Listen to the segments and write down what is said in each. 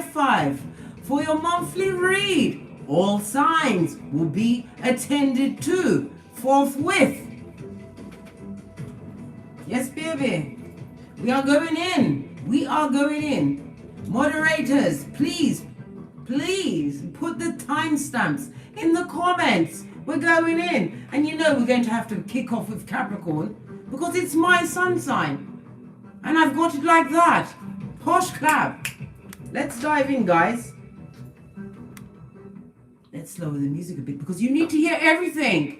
55 for your monthly read. All signs will be attended to forthwith. Yes, baby. We are going in. We are going in. Moderators, please put the timestamps in the comments. We're going in. And you know we're going to have to kick off with Capricorn because it's my sun sign. And I've got it like that. Posh clap. Let's dive in, guys. Let's lower the music a bit because you need to hear everything.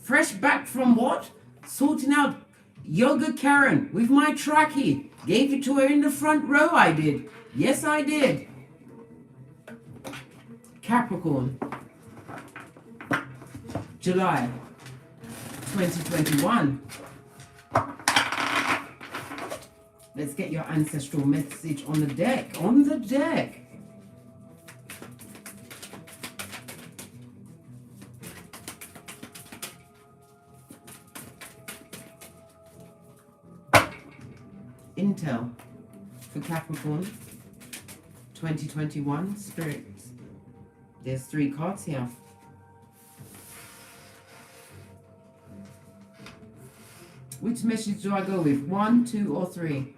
Fresh back from what? Sorting out Yoga Karen with my trackie. Gave it to her in the front row, I did. Yes, I did. Capricorn. July 2021. Let's get your ancestral message on the deck. On the deck. Intel for Capricorn 2021 spirits. There's 3 cards here. Which message do I go with? 1, 2, or 3?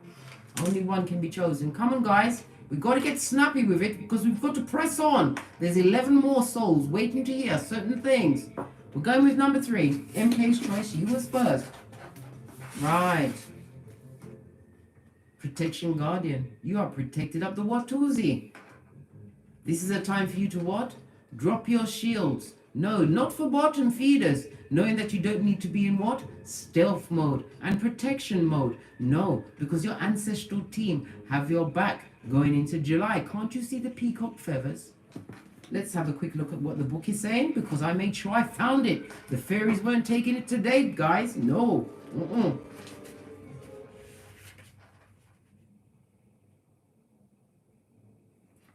Only one can be chosen. Come on, guys. We've got to get snappy with it because we've got to press on. There's 11 more souls waiting to hear certain things. We're going with number 3. MK's choice. You was first. Right. Protection Guardian. You are protected up the Watusi. This is a time for you to what? Drop your shields. No, not for bottom feeders. Knowing that you don't need to be in what? Stealth mode and protection mode. No, because your ancestral team have your back going into July. Can't you see the peacock feathers? Let's have a quick look at what the book is saying because I made sure I found it. The fairies weren't taking it today, guys. No.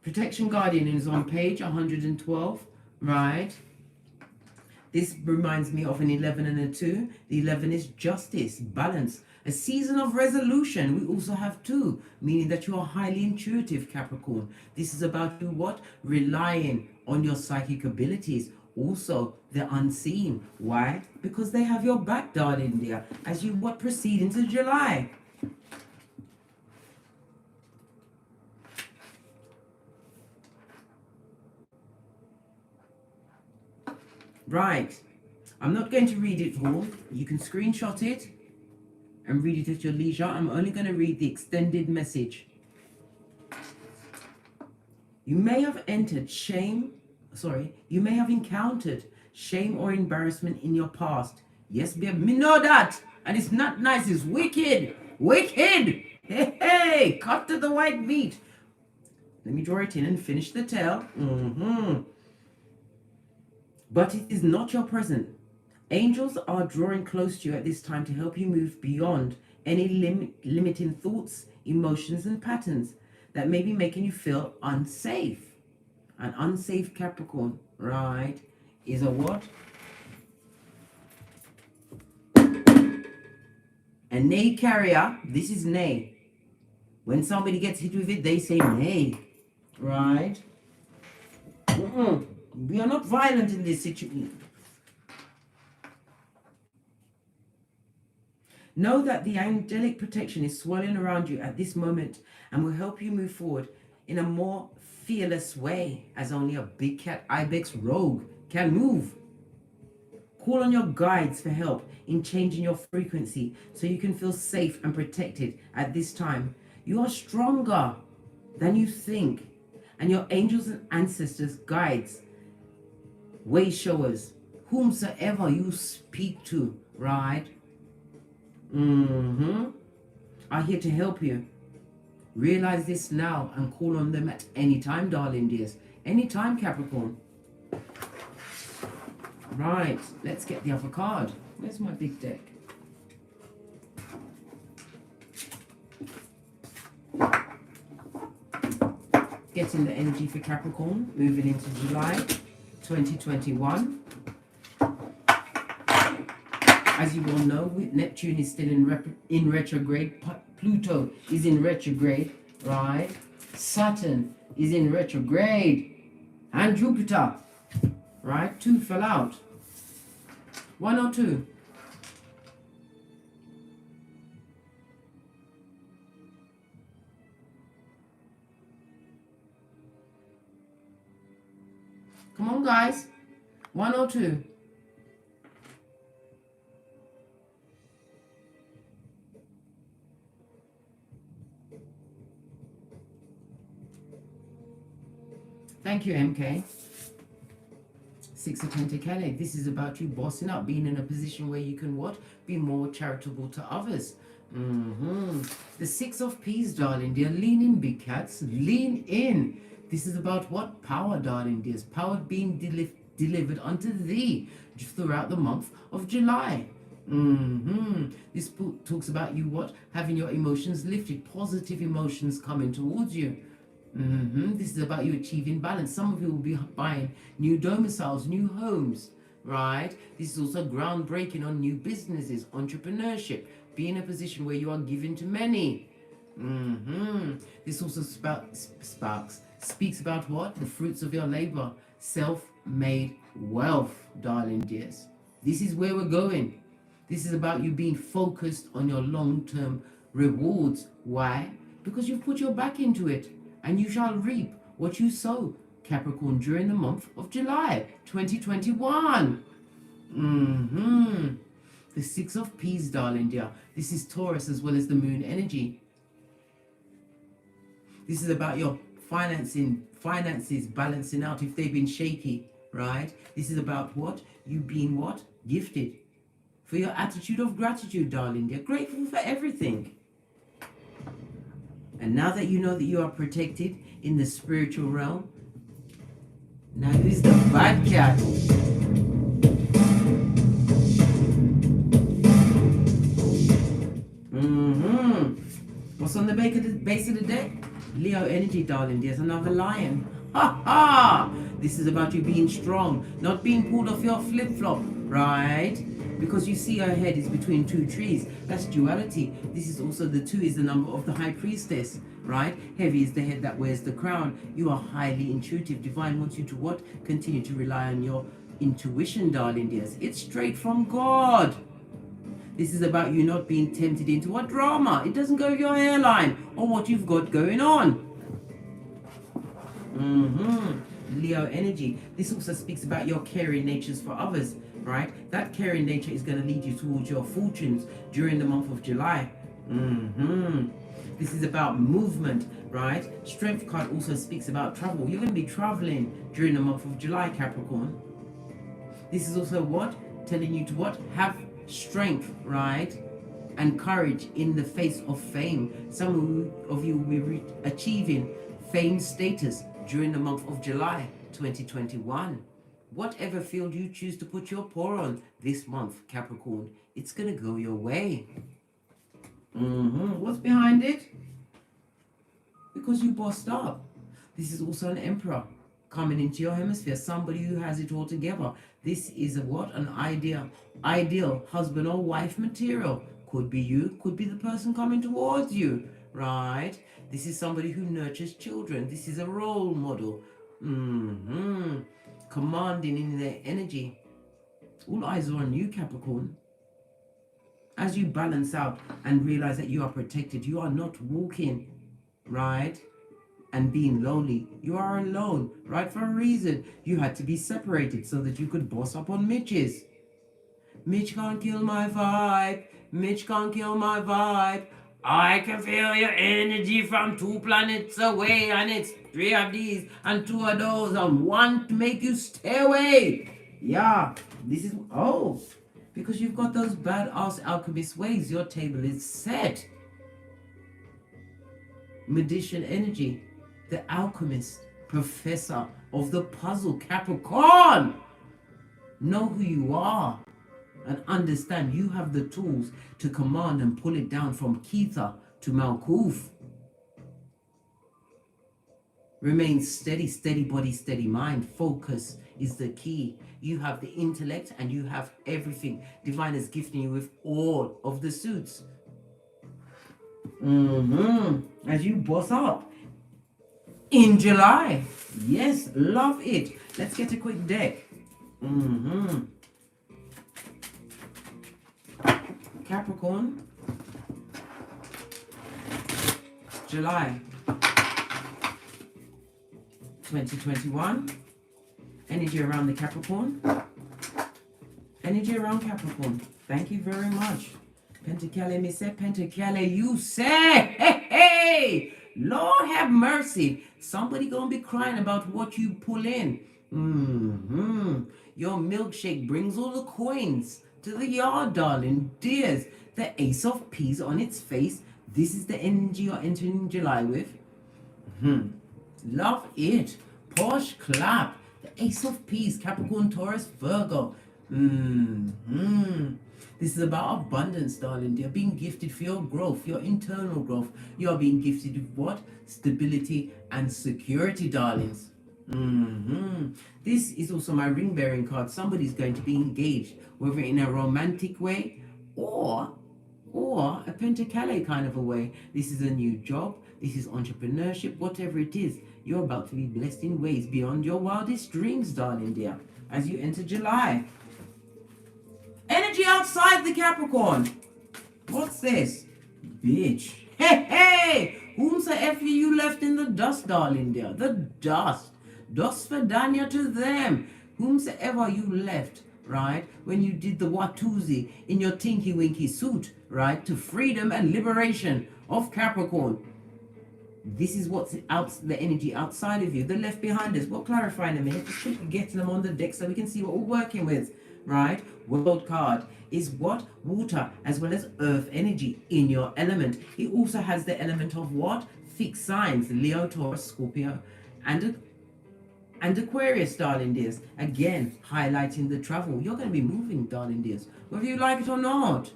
Protection Guardian is on page 112, right? This reminds me of an 11 and a 2. The 11 is justice, balance, a season of resolution. We also have 2, meaning that you are highly intuitive, Capricorn. This is about you what? Relying on your psychic abilities. Also, the unseen. Why? Because they have your back, darling dear, as you what? Proceed into July. Right, I'm not going to read it all. You can screenshot it and read it at your leisure. I'm only going to read the extended message. You may have entered you may have encountered shame or embarrassment in your past. Yes, babe, me know that. And it's not nice, it's wicked. Wicked! Hey, cut to the white meat. Let me draw it in and finish the tale. But it is not your present. Angels are drawing close to you at this time to help you move beyond any limiting thoughts, emotions, and patterns that may be making you feel unsafe. An unsafe Capricorn, right, is a what? A nay carrier. This is nay. When somebody gets hit with it, they say nay, right? We are not violent in this situation. Know that the angelic protection is swirling around you at this moment and will help you move forward in a more fearless way as only a big cat ibex rogue can move. Call on your guides for help in changing your frequency so you can feel safe and protected at this time. You are stronger than you think, and your angels and ancestors, guides, way showers, whomsoever you speak to, right? Are here to help you. Realize this now and call on them at any time, darling dears. Anytime, Capricorn. Right, let's get the other card. Where's my big deck? Getting the energy for Capricorn, moving into July 2021. As you all know, Neptune is still in retrograde. Pluto is in retrograde, right? Saturn is in retrograde. And Jupiter, right? 2 fell out. 1 or 2? Come on, guys. 1 or 2? Thank you, MK. 6 of Pentacles. This is about you bossing up, being in a position where you can what? Be more charitable to others. The 6 of Peas, darling dear. Lean in, big cats. Lean in. This is about what? Power, darling dears. Power being delivered unto thee throughout the month of July. This book talks about you what? Having your emotions lifted. Positive emotions coming towards you. This is about you achieving balance. Some of you will be buying new domiciles, new homes, right? This is also groundbreaking on new businesses, entrepreneurship. Be in a position where you are giving to many. This also speaks about what? The fruits of your labor. Self-made wealth, darling dears. This is where we're going. This is about you being focused on your long-term rewards. Why? Because you've put your back into it. And you shall reap what you sow, Capricorn, during the month of July 2021. The 6 of Peas, darling dear. This is Taurus as well as the moon energy. This is about your finances balancing out if they've been shaky, right? This is about what? You being what? Gifted. For your attitude of gratitude, darling dear. Grateful for everything. And now that you know that you are protected in the spiritual realm, now who's the bad cat? What's on the base of the deck? Leo energy, darling. There's another lion. Ha ha! This is about you being strong, not being pulled off your flip-flop, right? Because you see her head is between 2 trees. That's duality. This is also the 2 is the number of the high priestess, right? Heavy is the head that wears the crown. You are highly intuitive. Divine wants you to what? Continue to rely on your intuition, darling dears. It's straight from God. This is about you not being tempted into what? Drama. It doesn't go with your hairline or what you've got going on. Leo energy. This also speaks about your caring natures for others, right? That caring nature is going to lead you towards your fortunes during the month of July. This is about movement, right? Strength card also speaks about travel. You're going to be traveling during the month of July, Capricorn. This is also what? Telling you to what? Have strength, right? And courage in the face of fame. Some of you will be achieving fame status during the month of July 2021. Whatever field you choose to put your paw on this month, Capricorn, it's going to go your way. What's behind it? Because you bossed up. This is also an emperor coming into your hemisphere, somebody who has it all together. This is a what? An ideal husband or wife material. Could be you, could be the person coming towards you, right? This is somebody who nurtures children. This is a role model. Commanding in their energy. All eyes are on you, Capricorn. As you balance out and realize that you are protected, you are not walking, right? And being lonely. You are alone, right? For a reason. You had to be separated so that you could boss up on Mitches. Mitch can't kill my vibe. Mitch can't kill my vibe. I can feel your energy from 2 planets away, and it's 3 of these and 2 of those, and 1 to make you stay away. Yeah, this is, because you've got those badass alchemist ways, your table is set. Magician energy, the alchemist, professor of the puzzle, Capricorn. Know who you are. And understand you have the tools to command and pull it down from Ketha to Malkuth. Remain steady, steady body, steady mind. Focus is the key. You have the intellect and you have everything. Divine is gifting you with all of the suits. As you boss up. in July. Yes, love it. Let's get a quick deck. Capricorn, July 2021. Energy around the Capricorn. Energy around Capricorn. Thank you very much. Pentacale, me say, Pentacale, you say, hey, hey, Lord have mercy. Somebody gonna be crying about what you pull in. Your milkshake brings all the coins to the yard, darling. Dears, the Ace of Peas on its face. This is the energy you're entering July with. Love it. Posh clap. The Ace of Peas, Capricorn, Taurus, Virgo. This is about abundance, darling. You're being gifted for your growth, your internal growth. You're being gifted with what? Stability and security, darlings. This is also my ring bearing card. Somebody's going to be engaged, whether in a romantic way or a pentacale kind of a way. This is a new job. This is entrepreneurship. Whatever it is, you're about to be blessed in ways beyond your wildest dreams, darling dear, as you enter July. Energy outside the Capricorn. What's this? Bitch. Hey, hey! Whomsoever you left in the dust, darling dear. The dust. Dust for Danya to them. Whomsoever you left, right, when you did the Watusi in your Tinky Winky suit, right, to freedom and liberation of Capricorn. This is what's out, the energy outside of you. The left behind us. We'll clarify in a minute. Just keep getting them on the deck so we can see what we're working with. Right? World card is what? Water as well as earth energy in your element. It also has the element of what? Fixed signs. Leo, Taurus, Scorpio, and Aquarius, darling dears. Again, highlighting the travel. You're going to be moving, darling dears, whether you like it or not.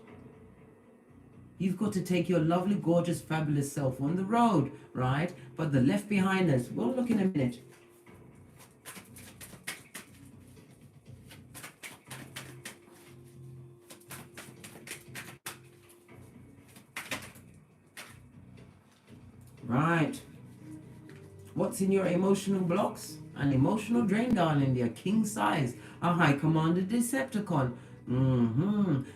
You've got to take your lovely, gorgeous, fabulous self on the road, right? But the left behind us, we'll look in a minute. Right. What's in your emotional blocks? An emotional drain, darling dear. King size. A high commander Decepticon.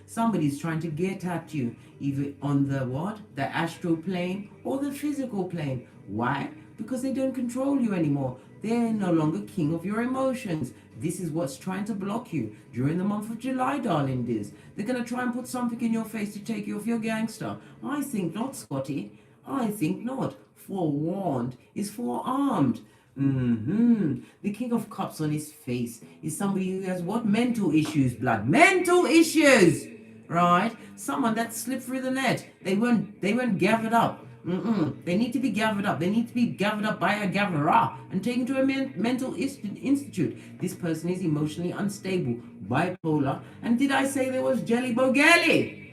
Somebody's trying to get at you, either on the what? The astral plane or the physical plane. Why? Because they don't control you anymore. They're no longer king of your emotions. This is what's trying to block you during the month of July, darling dears. They're going to try and put something in your face to take you off your gangster. I think not, Scotty. I think not. Forewarned is forearmed. The King of Cups on his face is somebody who has what? Mental issues, blood. Mental issues! Right? Someone that slipped through the net. They weren't gathered up. They need to be gathered up. They need to be gathered up by a gatherer and taken to a mental institute. This person is emotionally unstable, bipolar. And did I say there was jelly bogelli?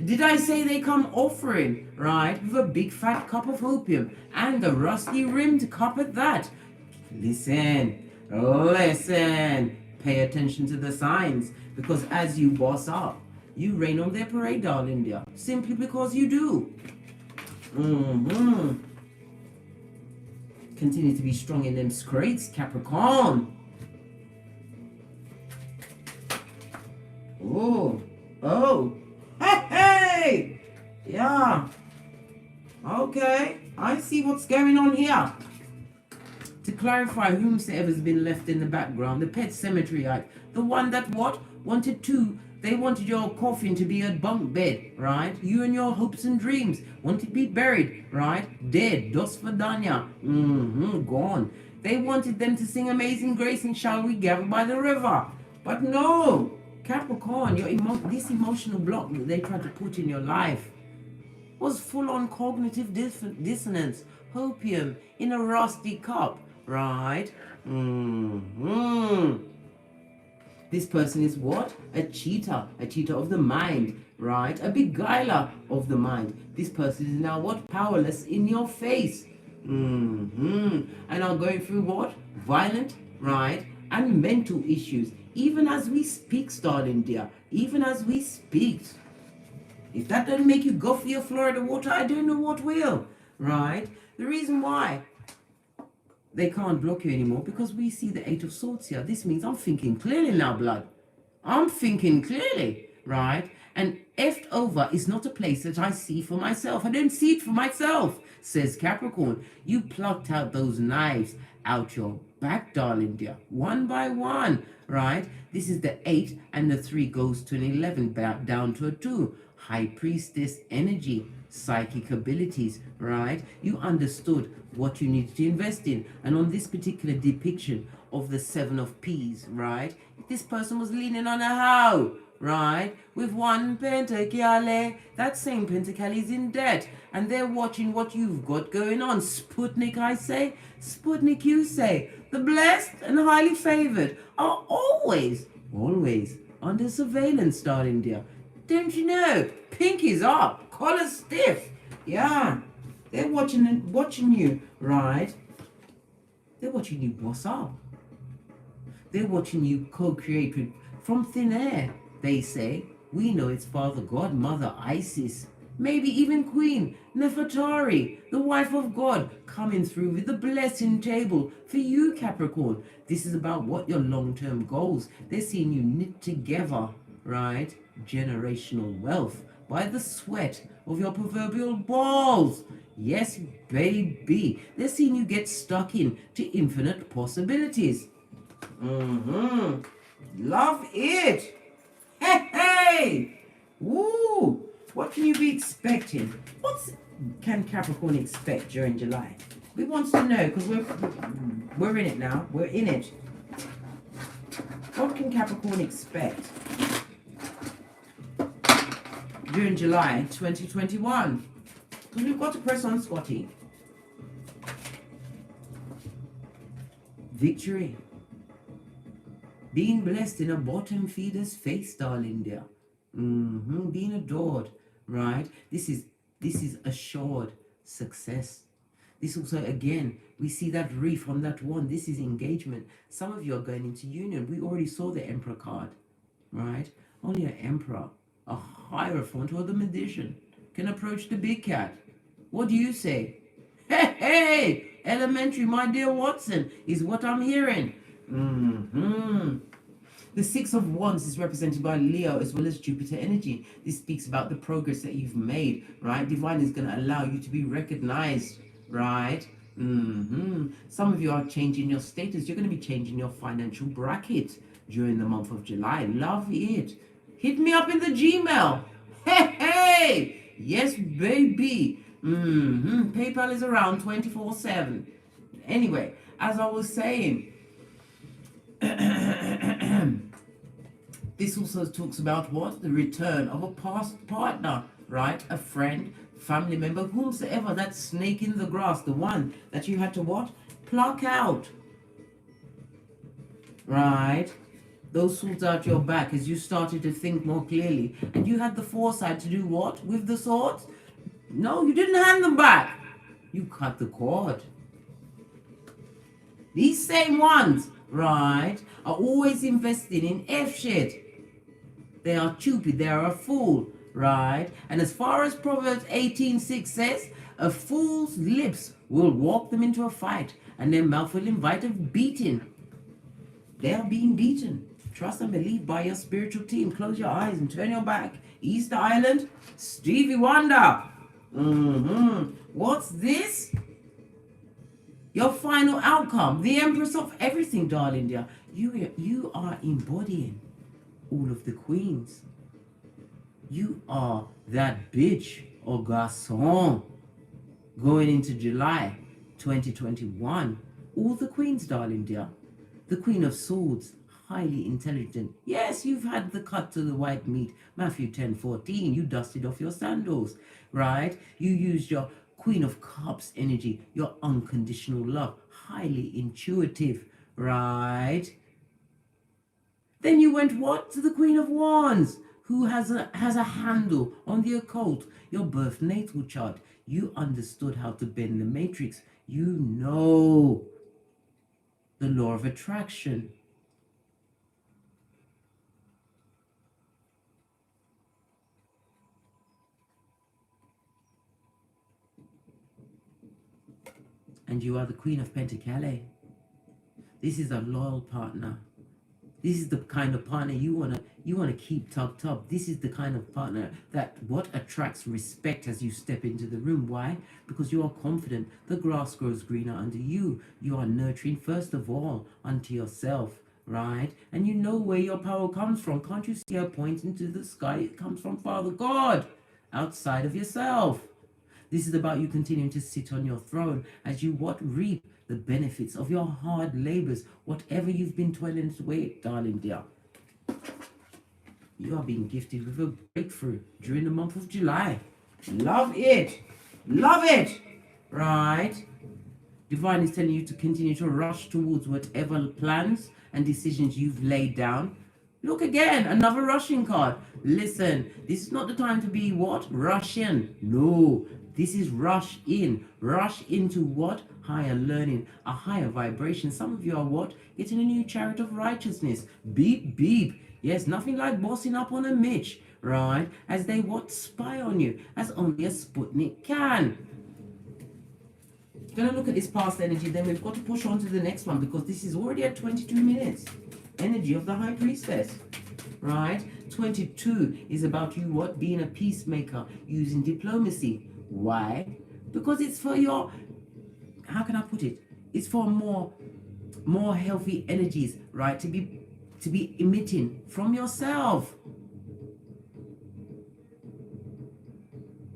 Did I say they come offering, right, with a big fat cup of opium and a rusty rimmed cup at that? Listen, pay attention to the signs, because as you boss up, you rain on their parade, darling dear, simply because you do. Continue to be strong in them scrapes, Capricorn. Oh. Hey! Yeah. Okay. I see what's going on here. To clarify, whomsoever's been left in the background, the pet cemeteryite, the one that what? They wanted your coffin to be a bunk bed, right? You and your hopes and dreams wanted to be buried, right? Dead. Dos Vadanya. Gone. They wanted them to sing Amazing Grace and Shall We Gather by the River. But no. Capricorn, this emotional block that they tried to put in your life was full-on cognitive dissonance, opium in a rusty cup, right? This person is what? A cheater of the mind, right? A beguiler of the mind. This person is now what? Powerless in your face. And are going through what? Violent, right? And mental issues. Even as we speak, darling dear. Even as we speak. If that doesn't make you go for your Florida water, I don't know what will. Right? The reason why they can't block you anymore because we see the Eight of Swords here. This means I'm thinking clearly now, blood. I'm thinking clearly, right? And effed over is not a place that I see for myself. I don't see it for myself, says Capricorn. You plucked out those knives out your back, darling dear, one by one, right? This is the 8, and the 3 goes to an 11, back down to a 2. High Priestess energy, psychic abilities, right? You understood what you needed to invest in. And on this particular depiction of the 7 of Peas, right? This person was leaning on a hoe, right? With one pentacle. That same pentacle is in debt. And they're watching what you've got going on. Sputnik, I say. Sputnik, you say. The blessed and highly favored are always under surveillance, darling dear. Don't you know? Pinkies up, collar stiff. Yeah. They're watching you, right? They're watching you boss up. They're watching you co-create from thin air, they say. We know it's Father God, Mother Isis, maybe even Queen Nefertari, the wife of God, coming through with the blessing table for you, Capricorn. This is about what your long-term goals. They're seeing you knit together, right? Generational wealth by the sweat of your proverbial balls. Yes, baby. They're seeing you get stuck in to infinite possibilities. Love it. Hey. Woo. What can you be expecting? What can Capricorn expect during July? We want to know because we're in it now. We're in it. What can Capricorn expect during July 2021? Because we've got to press on, Scotty. Victory. Being blessed in a bottom feeder's face, darling dear. Being adored, right? This is assured success. This also, again, we see that reef on that one. This is engagement. Some of you are going into union. We already saw the Emperor card, right? Only an Emperor, a Hierophant, or the Magician can approach the big cat. What do you say? Hey, elementary, my dear Watson, is what I'm hearing. The 6 of Wands is represented by Leo as well as Jupiter energy. This speaks about the progress that you've made, right? Divine is going to allow you to be recognized, right? Some of you are changing your status. You're going to be changing your financial bracket during the month of July. Love it. Hit me up in the Gmail. Hey, yes, baby. PayPal is around 24/7. Anyway, as I was saying, this also talks about what? The return of a past partner, right? A friend, family member, whomsoever, that snake in the grass, the one that you had to what? Pluck out, right? Those swords out your back as you started to think more clearly. And you had the foresight to do what with the swords? No, you didn't hand them back. You cut the cord. These same ones, right, are always investing in F shit. They are stupid, they are a fool, right? And as far as Proverbs 18:6 says, a fool's lips will walk them into a fight, and their mouth will invite a beating. They are being beaten. Trust and believe by your spiritual team. Close your eyes and turn your back. Easter Island, Stevie Wonder. What's this? Your final outcome, the Empress of everything, darling dear. You are embodying all of the queens. You are that bitch or garçon going into July 2021. All the queens, darling dear. The Queen of Swords, highly intelligent. Yes, you've had the cut to the white meat. Matthew 10:14. You dusted off your sandals, right? You used your Queen of Cups energy, your unconditional love, highly intuitive, right? Then you went what? To the Queen of Wands, who has a handle on the occult, your birth natal chart. You understood how to bend the matrix. You know the law of attraction. and you are the Queen of Pentacles. This is a loyal partner. This is the kind of partner you wanna keep tucked up. This is the kind of partner that what attracts respect as you step into the room. Why? Because you are confident. The grass grows greener under you. You are nurturing first of all unto yourself, right? And you know where your power comes from. Can't you see her pointing to the sky? It comes from Father God, outside of yourself. This is about you continuing to sit on your throne as you reap the benefits of your hard labors, whatever you've been toiling away, darling dear. You are being gifted with a breakthrough during the month of July. Love it. Love it. Right? Divine is telling you to continue to rush towards whatever plans and decisions you've laid down. Look again, another rushing card. Listen, this is not the time to be rushing. No, this is rush in. Rush into higher learning, a higher vibration. Some of you are getting a new chariot of righteousness. Beep, beep. Yes, nothing like bossing up on a Mitch, right? As they spy on you, as only a Sputnik can. Gonna look at this past energy, then we've got to push on to the next one because this is already at 22 minutes. Energy of the High Priestess, right? 22 is about you being a peacemaker, using diplomacy. Why? Because it's for your, how can I put it? It's for more healthy energies, right? To be emitting from yourself.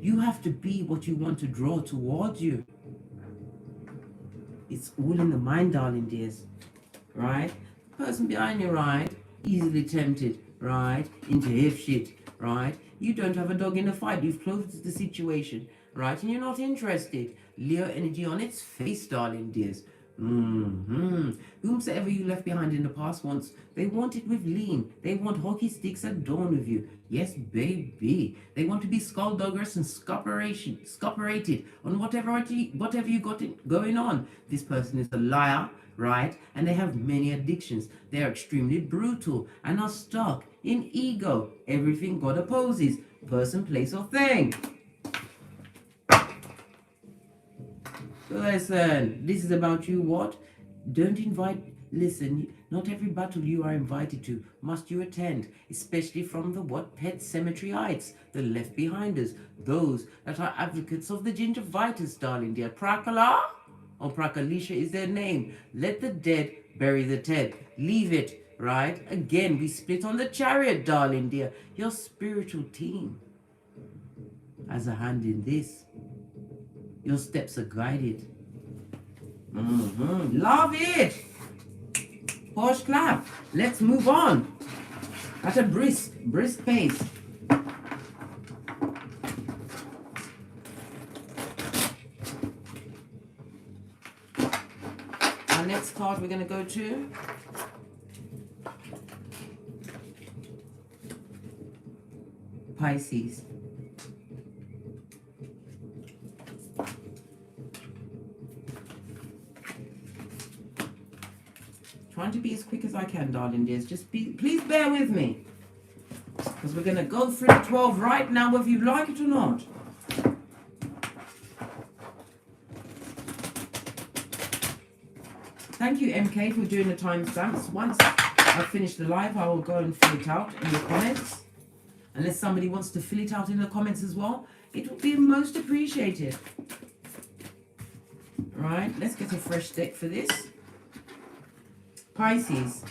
You have to be what you want to draw towards you. It's all in the mind, darling dears, right? Person behind you, right? Easily tempted, right? Into hip shit, right? You don't have a dog in the fight. You've closed the situation, right? And you're not interested. Leo energy on its face, darling dears. Whomsoever you left behind in the past they want it with lean. They want hockey sticks at dawn with you. Yes, baby. They want to be skullduggerous and scopperated on whatever you got going on. This person is a liar, right? And they have many addictions. They are extremely brutal and are stuck in ego. Everything God opposes. Person, place, or thing. Listen, this is about you Don't invite, listen, not every battle you are invited to must you attend, especially from the pet cemeteryites, the left behinders, those that are advocates of the gingivitis, darling dear. Prakala or Prakalisha is their name. Let the dead bury the dead. Leave it, right? Again, we split on the chariot, darling dear. Your spiritual team has a hand in this. Your steps are guided. Love it. Posh clap. Let's move on at a brisk pace. Our next card we're going to go to Pisces. Trying to be as quick as I can, darling dears. Please bear with me. Because we're going to go through the 12 right now, whether you like it or not. Thank you, MK, for doing the timestamps. Once I finish the live, I will go and fill it out in the comments. Unless somebody wants to fill it out in the comments as well, it will be most appreciated. Right, let's get a fresh deck for this. Pisces.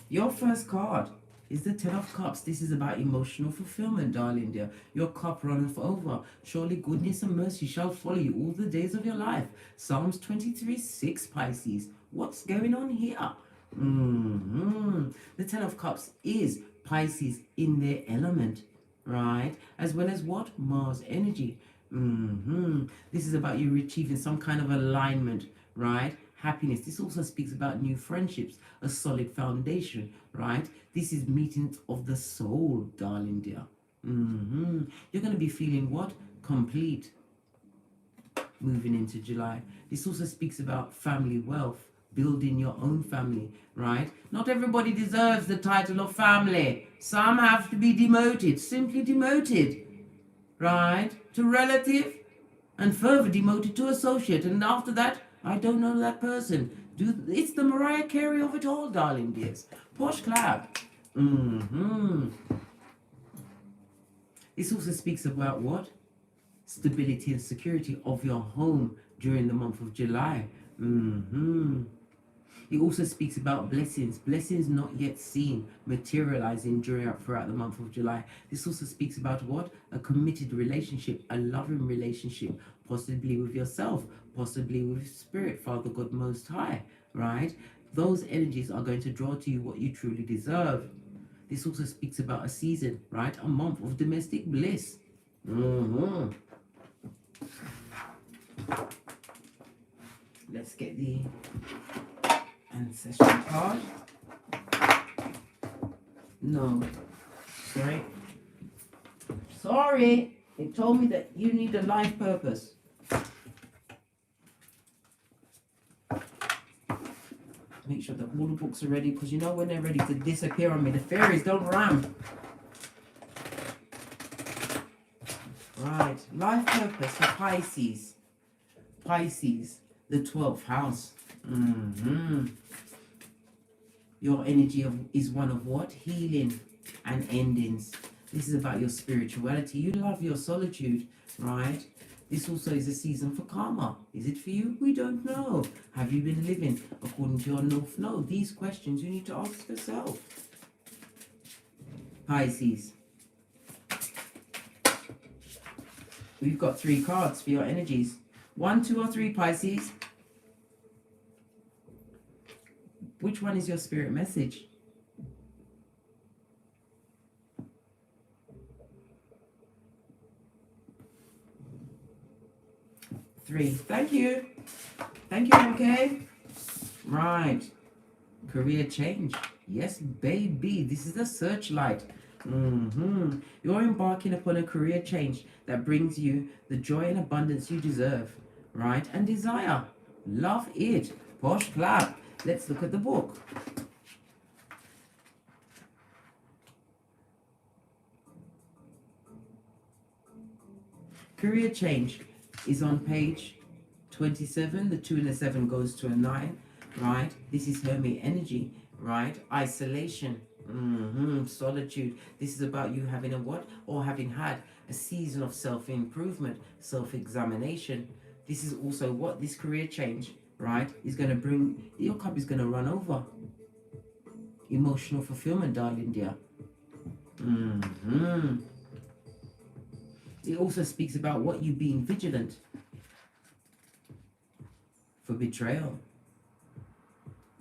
Your first card is the Ten of Cups. This is about emotional fulfillment, darling dear. Your cup runneth over. Surely goodness and mercy shall follow you all the days of your life. Psalms 23:6, Pisces. What's going on here? The Ten of Cups is Pisces in their element, right? As well as Mars energy. This is about you achieving some kind of alignment, right? Happiness. This also speaks about new friendships, a solid foundation, right? This is meetings of the soul, darling dear. You're going to be feeling complete moving into July. This also speaks about family wealth, building your own family, right? Not everybody deserves the title of family. Some have to be demoted, simply demoted, right, to relative, and further demoted to associate. And after that, I don't know that person. It's the Mariah Carey of it all, darling dears. Posh clap. This also speaks about what? Stability and security of your home during the month of July. It also speaks about blessings not yet seen, materializing throughout the month of July. This also speaks about what? A committed relationship, a loving relationship, possibly with yourself, possibly with Spirit, Father God Most High, right? Those energies are going to draw to you what you truly deserve. This also speaks about a season, right? A month of domestic bliss. Let's get the ancestral card. No. Sorry. It told me that you need a life purpose. Make sure that all the books are ready, because you know when they're ready to disappear on me, the fairies don't ram. Right. Life purpose for Pisces. Pisces, the 12th house. Your energy is one of what? Healing and endings. This is about your spirituality. You love your solitude, right? This also is a season for karma. Is it for you? We don't know. Have you been living according to your North Node? These questions you need to ask yourself. Pisces. We've got 3 cards for your energies. 1, 2, or 3, Pisces. Which one is your spirit message? Three. Thank you. Thank you, MK. Right. Career change. Yes, baby. This is the searchlight. You're embarking upon a career change that brings you the joy and abundance you deserve, right? And desire. Love it. Posh clap. Let's look at the book. Career change is on page 27. The 2 and the 7 goes to a 9, right? This is Hermit energy, right? Isolation, solitude. This is about you having a what? Or having had a season of self-improvement, self-examination. This is also what? This career change, right, is going to bring. Your cup is going to run over. Emotional fulfillment, darling dear. It also speaks about what you being vigilant for betrayal.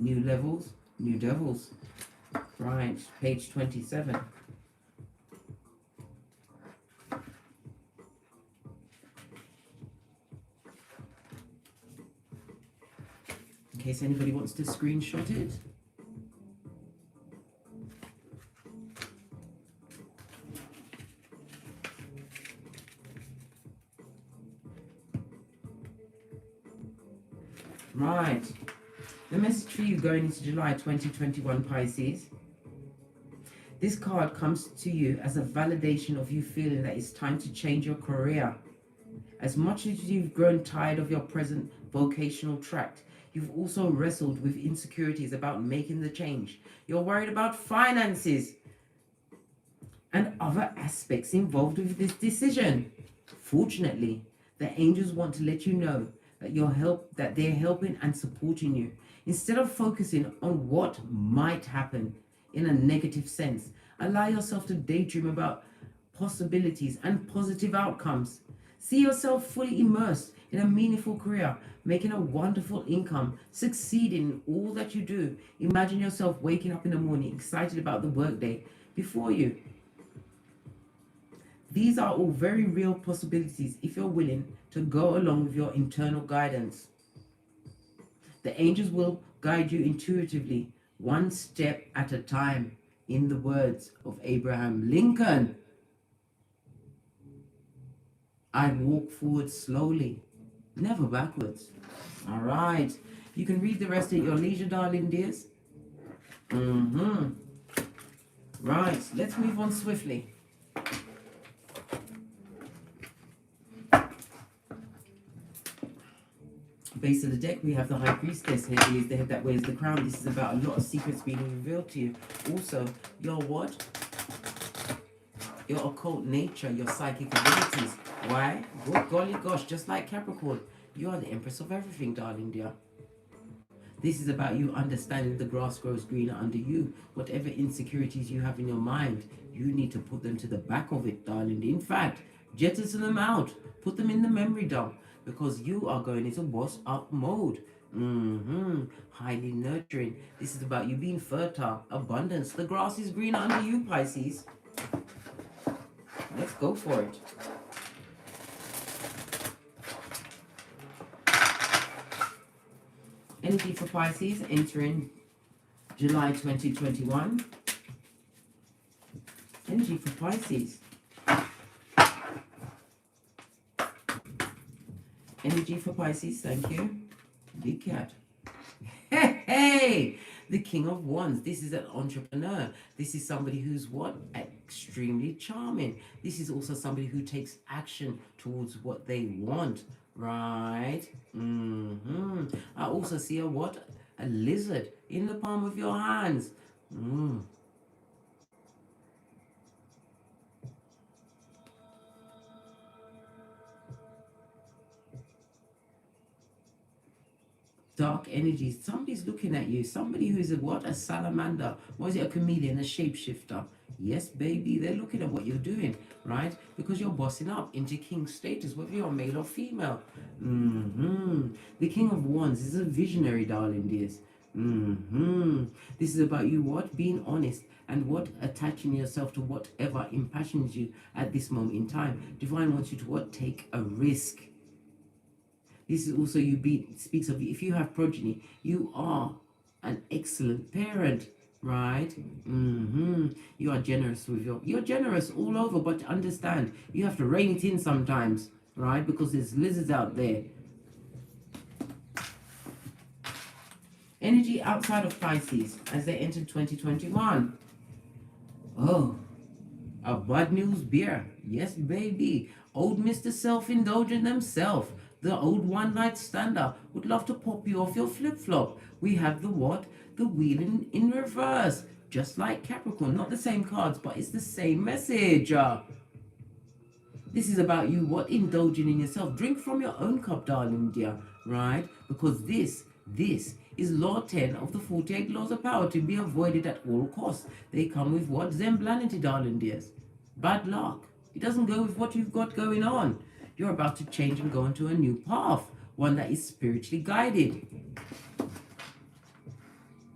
New levels, new devils. Right, page 27. In case anybody wants to screenshot it. Right. The message for you going into July 2021, Pisces. This card comes to you as a validation of you feeling that it's time to change your career. As much as you've grown tired of your present vocational track, you've also wrestled with insecurities about making the change. You're worried about finances and other aspects involved with this decision. Fortunately, the angels want to let you know that they're helping and supporting you. Instead of focusing on what might happen in a negative sense, allow yourself to daydream about possibilities and positive outcomes. See yourself fully immersed in a meaningful career, making a wonderful income, succeeding in all that you do. Imagine yourself waking up in the morning excited about the workday before you. These are all very real possibilities if you're willing to go along with your internal guidance. The angels will guide you intuitively, one step at a time, in the words of Abraham Lincoln. I walk forward slowly, never backwards. All right. You can read the rest at your leisure, darling dears. Right, let's move on swiftly. Base of the deck, we have the High Priestess. Here is the head that wears the crown. This is about a lot of secrets being revealed to you. Also, your what? Your occult nature, your psychic abilities. Why? Good golly gosh, just like Capricorn, you are the empress of everything, darling dear. This is about you understanding the grass grows greener under you. Whatever insecurities you have in your mind, you need to put them to the back of it, darling. In fact, jettison them out. Put them in the memory dump. Because you are going into boss up mode. Highly nurturing. This is about you being fertile, abundance. The grass is green under you, Pisces. Let's go for it. Energy for Pisces entering July 2021. Energy for Pisces. Energy for Pisces, thank you. Big cat. Hey, the King of Wands. This is an entrepreneur. This is somebody who's what? Extremely charming. This is also somebody who takes action towards what they want, right? I also see a what? A lizard in the palm of your hands. Dark energies. Somebody's looking at you. Somebody who's a what? A salamander. What is it? A chameleon, a shapeshifter. Yes, baby. They're looking at what you're doing, right? Because you're bossing up into king status, whether you're male or female. The King of Wands is a visionary, darling dears. This is about you what? Being honest and what? Attaching yourself to whatever impassions you at this moment in time. Divine wants you to what? Take a risk. This is also speaks of you. If you have progeny, you are an excellent parent, right? You are generous with you're generous all over, but understand, you have to rein it in sometimes, right? Because there's lizards out there. Energy outside of Pisces as they enter 2021. Oh, a bad news bear. Yes, baby. Old Mr. Self-Indulgent himself. The old one-night stander would love to pop you off your flip-flop. We have the what? The wheel in reverse. Just like Capricorn. Not the same cards, but it's the same message. This is about you what? Indulging in yourself. Drink from your own cup, darling dear. Right? Because this is Law 10 of the 48 Laws of Power to be avoided at all costs. They come with what? Zemblanity, darling dears. Bad luck. It doesn't go with what you've got going on. You're about to change and go into a new path, one that is spiritually guided.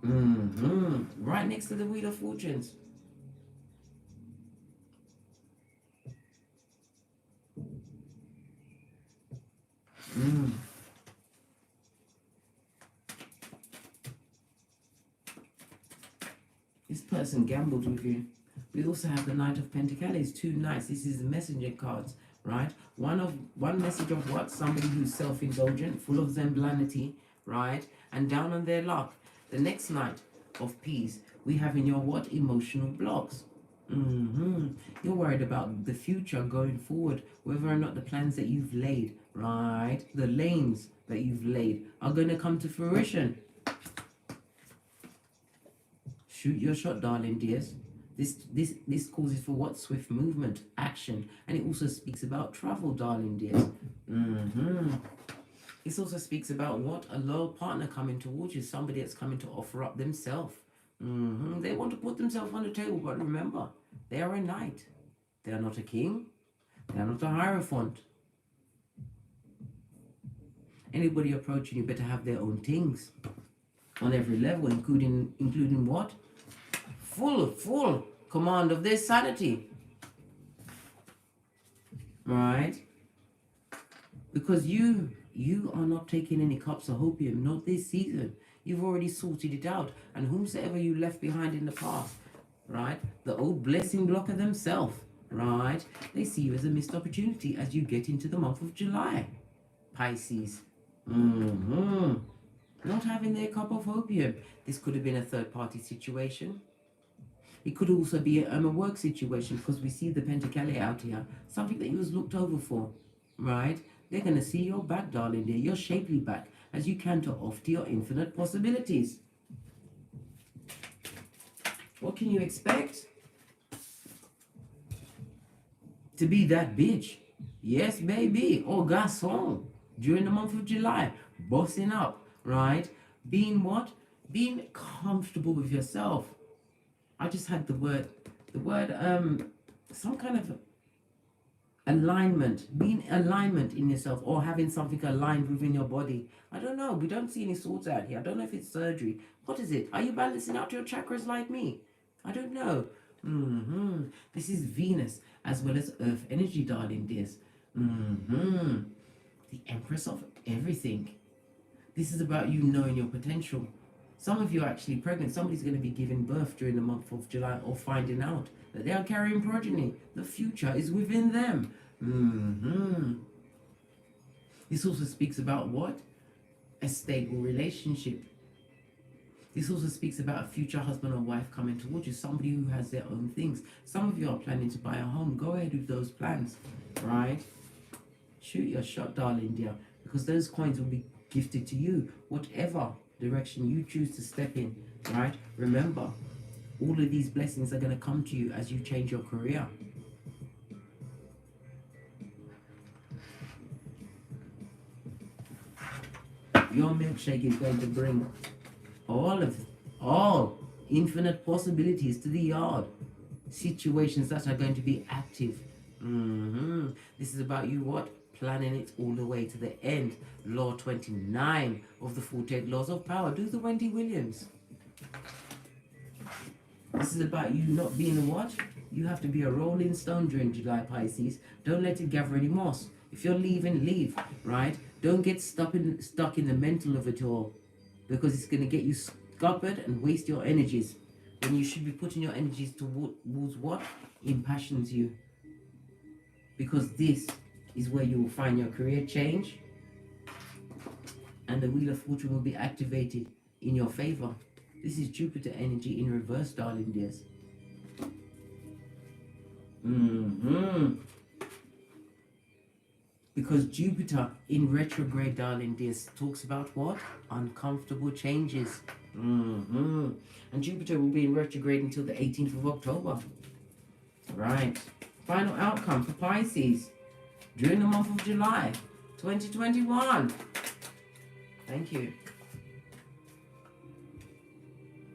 Right next to the Wheel of Fortunes. This person gambled with you. We also have the Knight of Pentacles, 2 knights. This is the messenger cards, right? One message of what? Somebody who's self-indulgent, full of zemblanity, right? And down on their luck. The next Knight of Peace, we have in your what? Emotional blocks. You're worried about the future going forward, whether or not the plans that you've laid, right? The lanes that you've laid are going to come to fruition. Shoot your shot, darling dears. This causes for what? Swift movement, action, and it also speaks about travel, darling dears. This also speaks about what? A loyal partner coming towards you, somebody that's coming to offer up themselves. They want to put themselves on the table, but remember, they are a knight. They are not a king. They are not a hierophant. Anybody approaching you better have their own things on every level, including what? Full command of their sanity. Right? Because you are not taking any cups of opium, not this season. You've already sorted it out. And whomsoever you left behind in the past, right? The old blessing blocker themselves, right? They see you as a missed opportunity as you get into the month of July. Pisces. not having their cup of opium. This could have been a third-party situation. It could also be a work situation, because we see the Pentacale out here. Something that you was looked over for, right? They're going to see your back, darling dear, your shapely back, as you canter off to your infinite possibilities. What can you expect? To be that bitch. Yes, baby. Or garçon. During the month of July. Bossing up, right? Being what? Being comfortable with yourself. I just had the word, some kind of alignment. Being alignment in yourself, or having something aligned within your body. I don't know. We don't see any swords out here. I don't know if it's surgery. What is it? Are you balancing out your chakras like me? I don't know. This is Venus as well as Earth energy, darling dears. The Empress of everything. This is about you knowing your potential. Some of you are actually pregnant. Somebody's going to be giving birth during the month of July, or finding out that they are carrying progeny. The future is within them. This also speaks about what? A stable relationship. This also speaks about a future husband or wife coming towards you, somebody who has their own things. Some of you are planning to buy a home. Go ahead with those plans, right? Shoot your shot, darling dear, because those coins will be gifted to you, whatever direction you choose to step in, right? Remember, all of these blessings are going to come to you as you change your career. Your milkshake is going to bring all infinite possibilities to the yard. Situations that are going to be active. This is about you what? Planning it all the way to the end. Law 29 of the 48 Laws of Power. Do the Wendy Williams. This is about you not being what? You have to be a rolling stone during July, Pisces. Don't let it gather any moss. If you're leaving, leave, right? Don't get stuck in the mental of it all, because it's going to get you scuppered and waste your energies, when you should be putting your energies towards what impassions you, because this is where you will find your career change, and the Wheel of Fortune will be activated in your favor. This is Jupiter energy in reverse, darling dears. Because Jupiter in retrograde, darling dears, talks about what? Uncomfortable changes. And Jupiter will be in retrograde until the 18th of October. Right. Final outcome for Pisces during the month of July 2021. Thank you.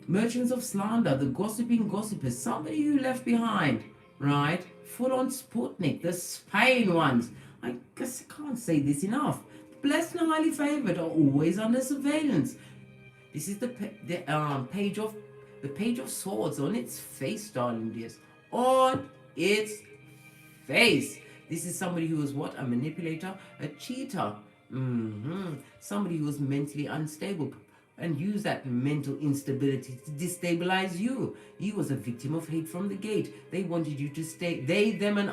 Merchants of slander, the gossiping gossipers, somebody you left behind, right? Full on Sputnik, the Spain ones. I guess I can't say this enough. Blessed and highly favored are always under surveillance. This is the page of swords on its face, darling dears. On its face. This is somebody who was what? A manipulator, a cheater. Somebody who was mentally unstable and used that mental instability to destabilize you. You was a victim of hate from the gate. They wanted you to stay, they, them, and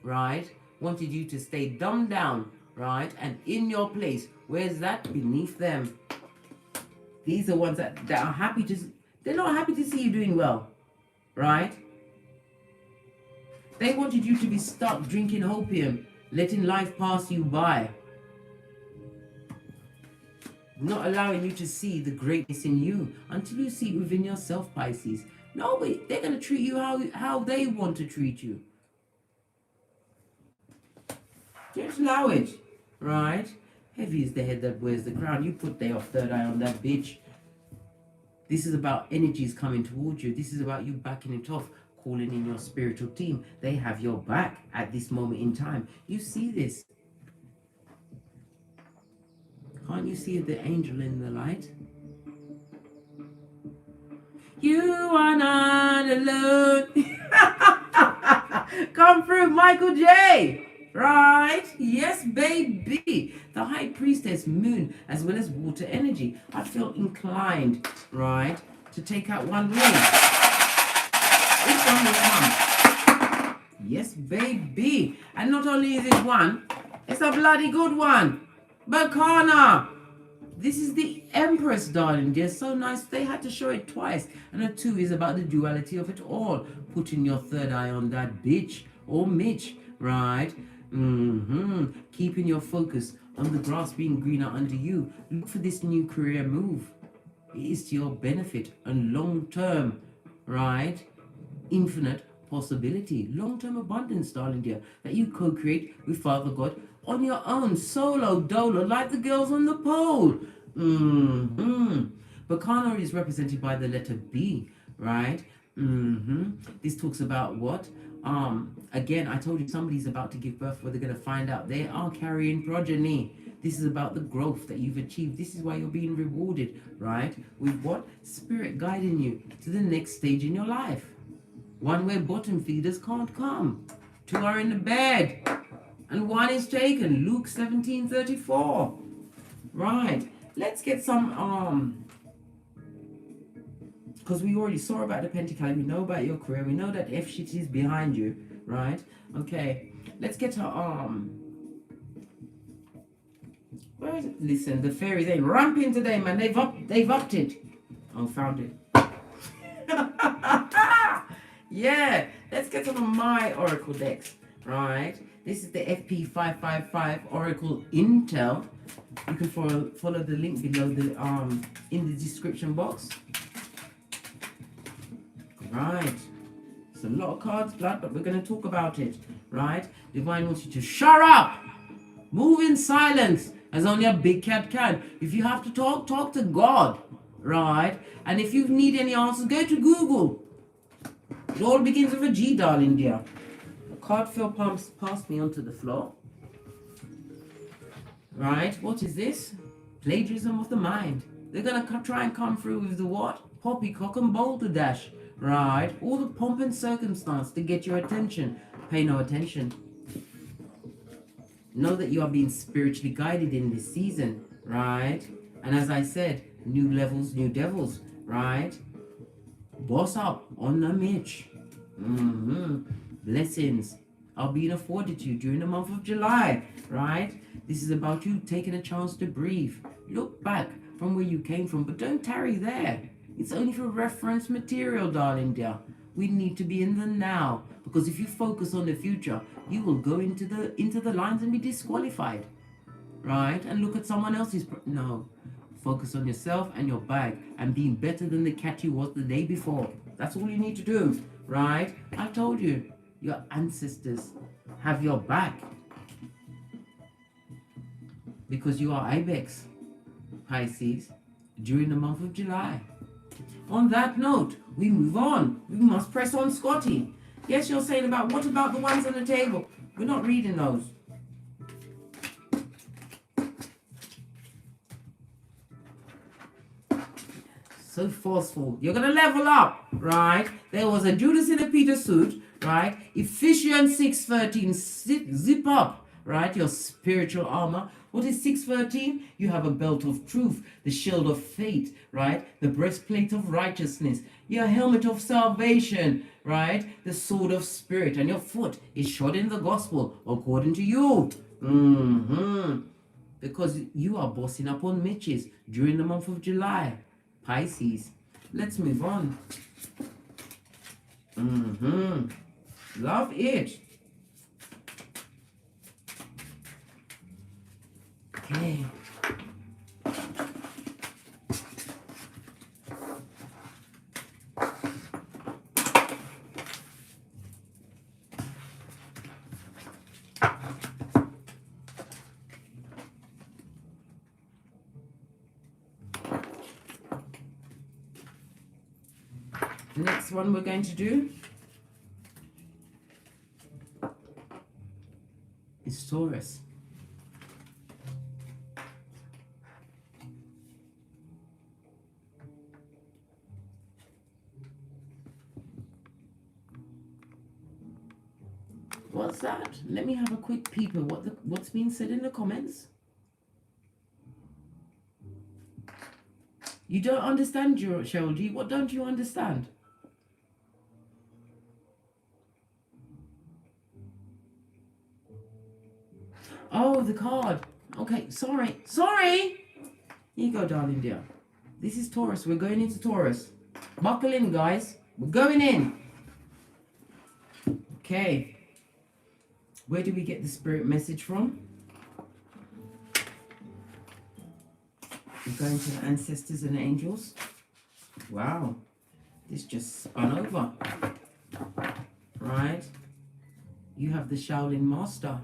right? Wanted you to stay dumbed down, right? And in your place. Where's that? Beneath them. These are ones that are happy to, they're not happy to see you doing well, right? They wanted you to be stuck drinking opium, letting life pass you by. Not allowing you to see the greatness in you until you see it within yourself, Pisces. No, but they're going to treat you how they want to treat you. Just allow it, right? Heavy is the head that wears the crown. You put their third eye on that bitch. This is about energies coming towards you. This is about you backing it off, calling in your spiritual team. They have your back at this moment in time. You see this. Can't you see the angel in the light? You are not alone. Come through, Michael J. Right? Yes, baby. The High Priestess Moon, as well as water energy. I feel inclined, right, to take out one ring. Which one will come? Yes, baby. And not only is it one, it's a bloody good one. Bacana. This is the Empress, darling dear. So nice. They had to show it twice. And a 2 is about the duality of it all. Putting your third eye on that bitch or Mitch, right? Keeping your focus on the grass being greener under you. Look for this new career move. It is to your benefit and long-term, right? Infinite possibility, long-term abundance, darling dear, that you co-create with Father God on your own, solo dolo, like the girls on the pole. Bacano is represented by the letter B, right? This talks about what? Again, I told you somebody's about to give birth, where they're going to find out they are carrying progeny. This is about the growth that you've achieved. This is why you're being rewarded, right? With what? Spirit guiding you to the next stage in your life. One where bottom feeders can't come. 2 are in the bed. And 1 is taken. Luke 17:34. Right. Let's get some, because we already saw about the Pentacle. We know about your career. We know that F shit is behind you. Right? Okay. Let's get to, where is it? Listen, the fairies ain't ramping today, man. They've upped it. Oh, found it. Yeah, let's get some of my oracle decks, right? This is the FP555 Oracle Intel. You can follow the link below the in the description box. Right. It's a lot of cards, blood, but we're going to talk about it, right? Divine wants you to shut up, move in silence, as only a big cat can. If you have to talk, talk to God, right? And if you need any answers, go to Google. It all begins with a G, darling dear. The card fell past me onto the floor. Right, what is this? Plagiarism of the mind. They're going to try and come through with the what? Poppycock and balderdash. Right, all the pomp and circumstance to get your attention. Pay no attention. Know that you are being spiritually guided in this season, right? And as I said, new levels, new devils, right? Boss up on the Mitch. Blessings are being afforded to you during the month of July, right? This is about you taking a chance to breathe. Look back from where you came from, but don't tarry there. It's only for reference material, darling dear. We need to be in the now, because if you focus on the future, you will go into the lines and be disqualified, right? And look at someone else's. No. Focus on yourself and your bag and being better than the cat you was the day before. That's all you need to do, right? I told you, your ancestors have your back. Because you are Ibex, Pisces, during the month of July. On that note, we move on. We must press on, Scotty. Yes, you're saying about, what about the ones on the table? We're not reading those. So forceful. You're going to level up, right? There was a Judas in a Peter suit, right? Ephesians 6:13, zip up, right? Your spiritual armor. What is 6:13? You have a belt of truth, the shield of faith, right? The breastplate of righteousness, your helmet of salvation, right? The sword of spirit, and your foot is shod in the gospel according to you. Because you are bossing up on Mitches during the month of July. Pisces. Let's move on. Love it. Okay. Next one we're going to do is Taurus. What's that? Let me have a quick peep at what's being said in the comments. You don't understand, Cheryl G. What don't you understand? Oh, the card. Okay, sorry. Here you go, darling dear. This is Taurus. We're going into Taurus. Buckle in, guys. We're going in. Okay. Where do we get the spirit message from? We're going to the ancestors and angels. Wow. This just spun over. Right. You have the Shaolin Master,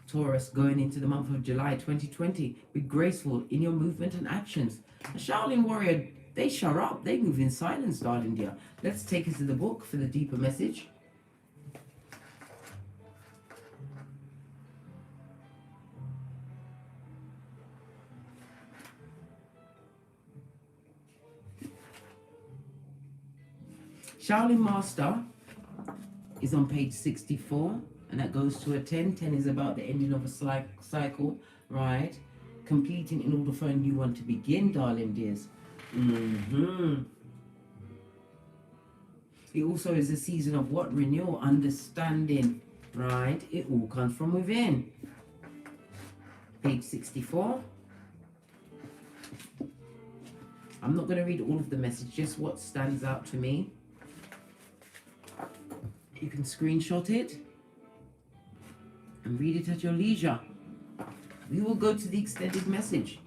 Taurus, going into the month of July 2020. Be graceful in your movement and actions. A Shaolin warrior, they shut up. They move in silence, darling dear. Let's take us to the book for the deeper message. Shaolin Master is on page 64, and that goes to a 10. 10 is about the ending of a cycle, right? Completing in order for a new one to begin, darling dears. It also is a season of what? Renewal, understanding, right? It all comes from within. Page 64. I'm not going to read all of the message, just what stands out to me. You can screenshot it and read it at your leisure. We will go to the extended message.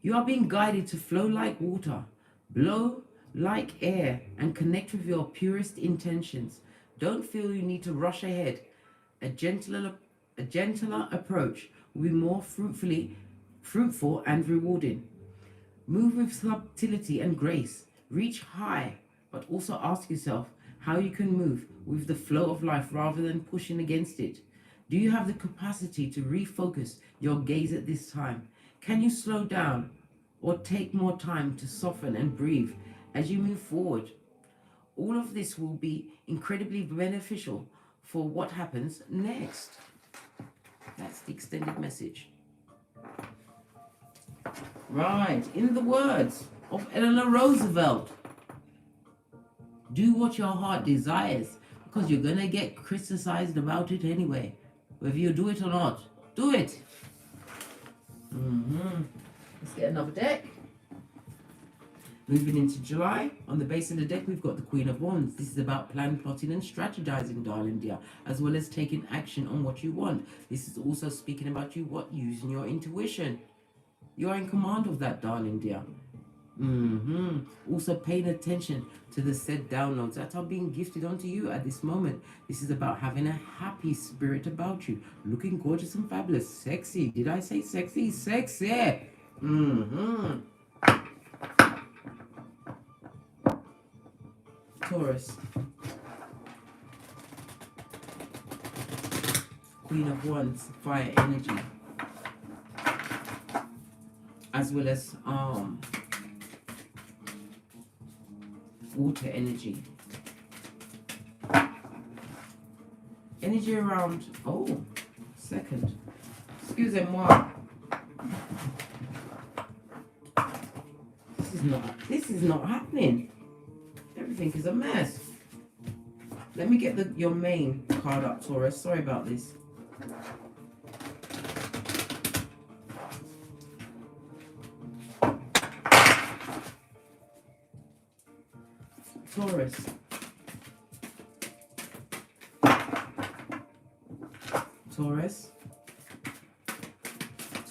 You are being guided to flow like water, blow like air, and connect with your purest intentions. Don't feel you need to rush ahead. A gentler approach will be more fruitful and rewarding. Move with subtlety and grace. Reach high, but also ask yourself how you can move with the flow of life rather than pushing against it. Do you have the capacity to refocus your gaze at this time? Can you slow down or take more time to soften and breathe as you move forward? All of this will be incredibly beneficial for what happens next. That's the extended message. Right, in the words of Eleanor Roosevelt, do what your heart desires, because you're going to get criticized about it anyway. Whether you do it or not, do it. Let's get another deck. Moving into July, on the base of the deck, we've got the Queen of Wands. This is about plan, plotting, and strategizing, darling dear, as well as taking action on what you want. This is also speaking about you, using your intuition. You are in command of that, darling dear. Also paying attention to the said downloads that are being gifted onto you at this moment. This is about having a happy spirit about you, looking gorgeous and fabulous, sexy. Did I say sexy? Sexy. Taurus, Queen of Wands, fire energy, as well as water energy. Energy around, second. Excusez-moi. This is not happening. Everything is a mess. Let me get your main card up, Taurus. Sorry about this. Taurus.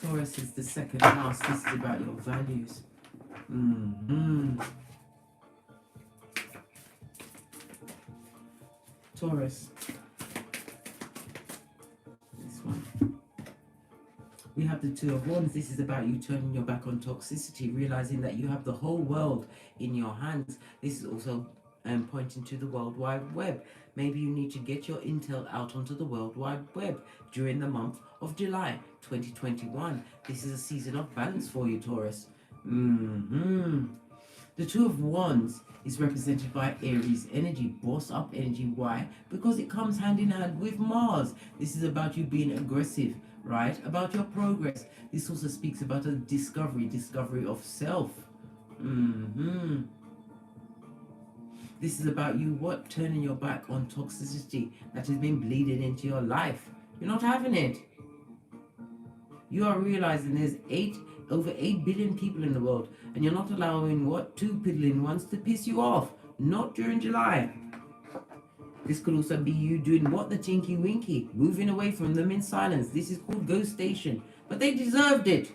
Taurus is the second house. This is about your values. Taurus. This one. We have the Two of Wands. This is about you turning your back on toxicity, realizing that you have the whole world in your hands. This is also pointing to the World Wide Web. Maybe you need to get your intel out onto the World Wide Web during the month of July 2021. This is a season of balance for you, Taurus. The Two of Wands is represented by Aries energy, boss up energy. Why? Because it comes hand in hand with Mars. This is about you being aggressive, right? About your progress. This also speaks about a discovery of self. This is about you turning your back on toxicity that has been bleeding into your life. You're not having it. You are realizing there's 8 over 8 billion people in the world, and you're not allowing what 2 piddling ones to piss you off. Not during July. This could also be you doing what, the tinky winky, moving away from them in silence. This is called ghost station, but they deserved it.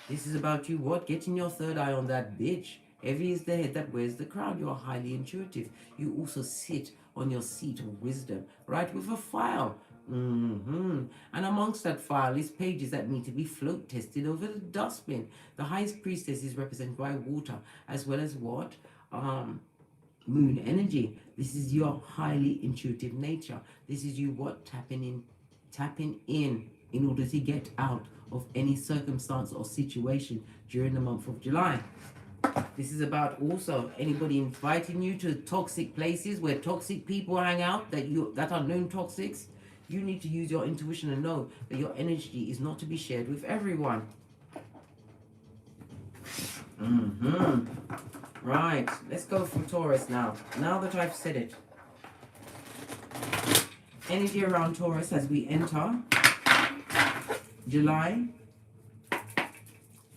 This is about you what, getting your third eye on that bitch. Heavy is the head that wears the crown. You are highly intuitive. You also sit on your seat of wisdom, right, with a file. And amongst that file is pages that need to be float tested over the dustbin. The highest priestess is represented by water, as well as what? Moon energy. This is your highly intuitive nature. This is you what? Tapping in order to get out of any circumstance or situation during the month of July. This is about also anybody inviting you to toxic places where toxic people hang out that are known toxics. You need to use your intuition and know that your energy is not to be shared with everyone. Right, let's go for Taurus now. Now that I've said it. Energy around Taurus as we enter July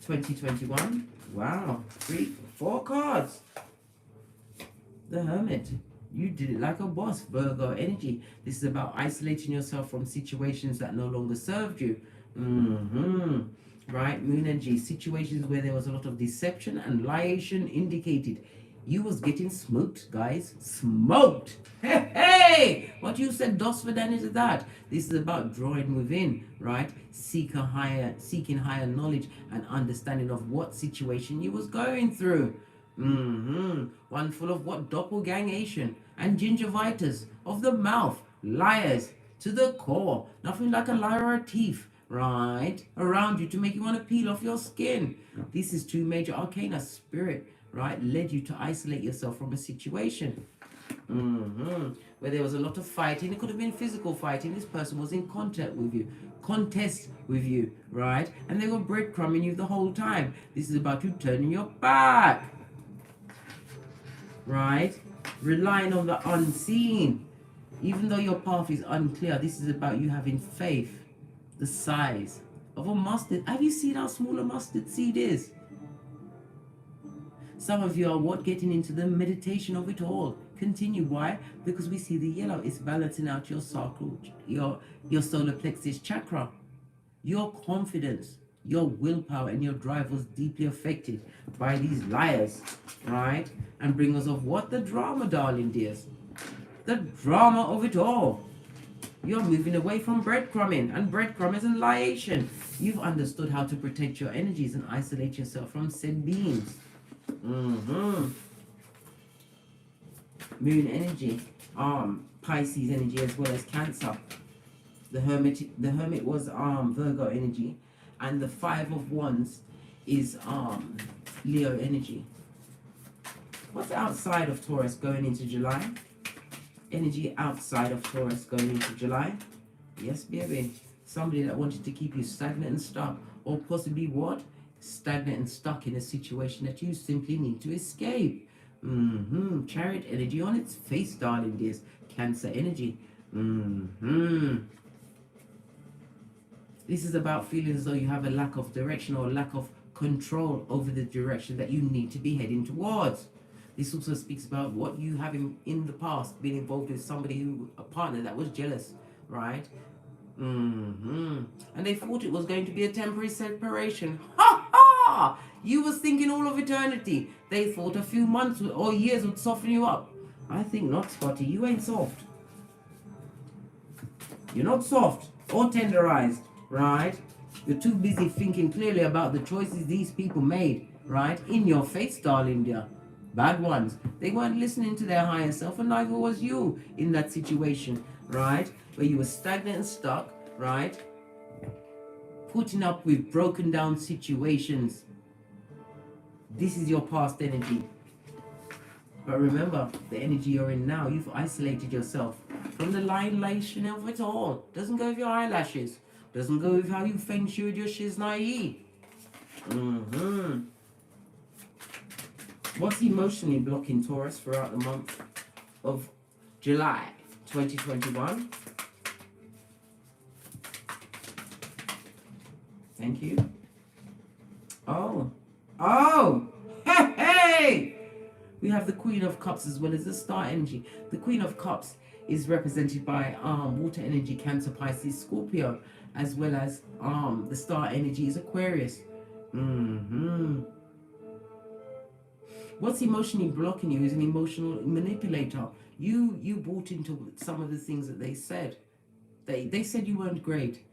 2021. Wow, 4 cards. The Hermit. You did it like a boss, Virgo energy. This is about isolating yourself from situations that no longer served you. Right, Moon energy. Situations where there was a lot of deception and liation indicated. You was getting smoked, guys. Smoked. Hey! What you said, Dosvadan, is that? This is about drawing within, right? Seeking higher knowledge and understanding of what situation you was going through. One full of what? Doppelgangation and gingivitis of the mouth. Liars to the core. Nothing like a liar or a thief, right? Around you to make you want to peel off your skin. This is 2 major arcana. Spirit, right, led you to isolate yourself from a situation. Where there was a lot of fighting. It could have been physical fighting. This person was in contest with you, right? And they were breadcrumbing you the whole time. This is about you turning your back, right? Relying on the unseen. Even though your path is unclear, this is about you having faith. The size of a mustard. Have you seen how small a mustard seed is? Some of you are what? Getting into the meditation of it all. Continue. Why? Because we see the yellow. It's balancing out your sacral, your solar plexus chakra. Your confidence, your willpower, and your drive was deeply affected by these liars, right? And bring us of what? The drama, darling dears. The drama of it all. You're moving away from breadcrumbing, and breadcrumbing and liation. You've understood how to protect your energies and isolate yourself from said beings. Moon energy, Pisces energy, as well as Cancer. The Hermit was Virgo energy, and the 5 of Wands is Leo energy. What's outside of Taurus going into July? Energy outside of Taurus going into July. Yes, baby. Somebody that wanted to keep you stagnant and stuck, or possibly what? Stagnant and stuck in a situation that you simply need to escape. Chariot energy on its face, darling dears. Cancer energy. This is about feeling as though you have a lack of direction or lack of control over the direction that you need to be heading towards. This also speaks about what you have in the past, being involved with somebody a partner that was jealous, right? And they thought it was going to be a temporary separation. Ha ha! You was thinking all of eternity. They thought a few months or years would soften you up. I think not, Scotty. You ain't soft. You're not soft or tenderized, right? You're too busy thinking clearly about the choices these people made, right? In your face, darling dear. Bad ones. They weren't listening to their higher self, and neither was you in that situation, right? Where you were stagnant and stuck, right? Putting up with broken down situations. This is your past energy. But remember, the energy you're in now, you've isolated yourself from the lion-lation of it all. Doesn't go with your eyelashes. Doesn't go with how you feng shui with your shiznai. What's emotionally blocking Taurus throughout the month of July 2021? Thank you. Oh. Oh. Hey, hey. We have the Queen of Cups as well as the Star energy. The Queen of Cups is represented by water energy, Cancer, Pisces, Scorpio, as well as the Star energy is Aquarius. What's emotionally blocking you is an emotional manipulator. You bought into some of the things that they said. They said you weren't great.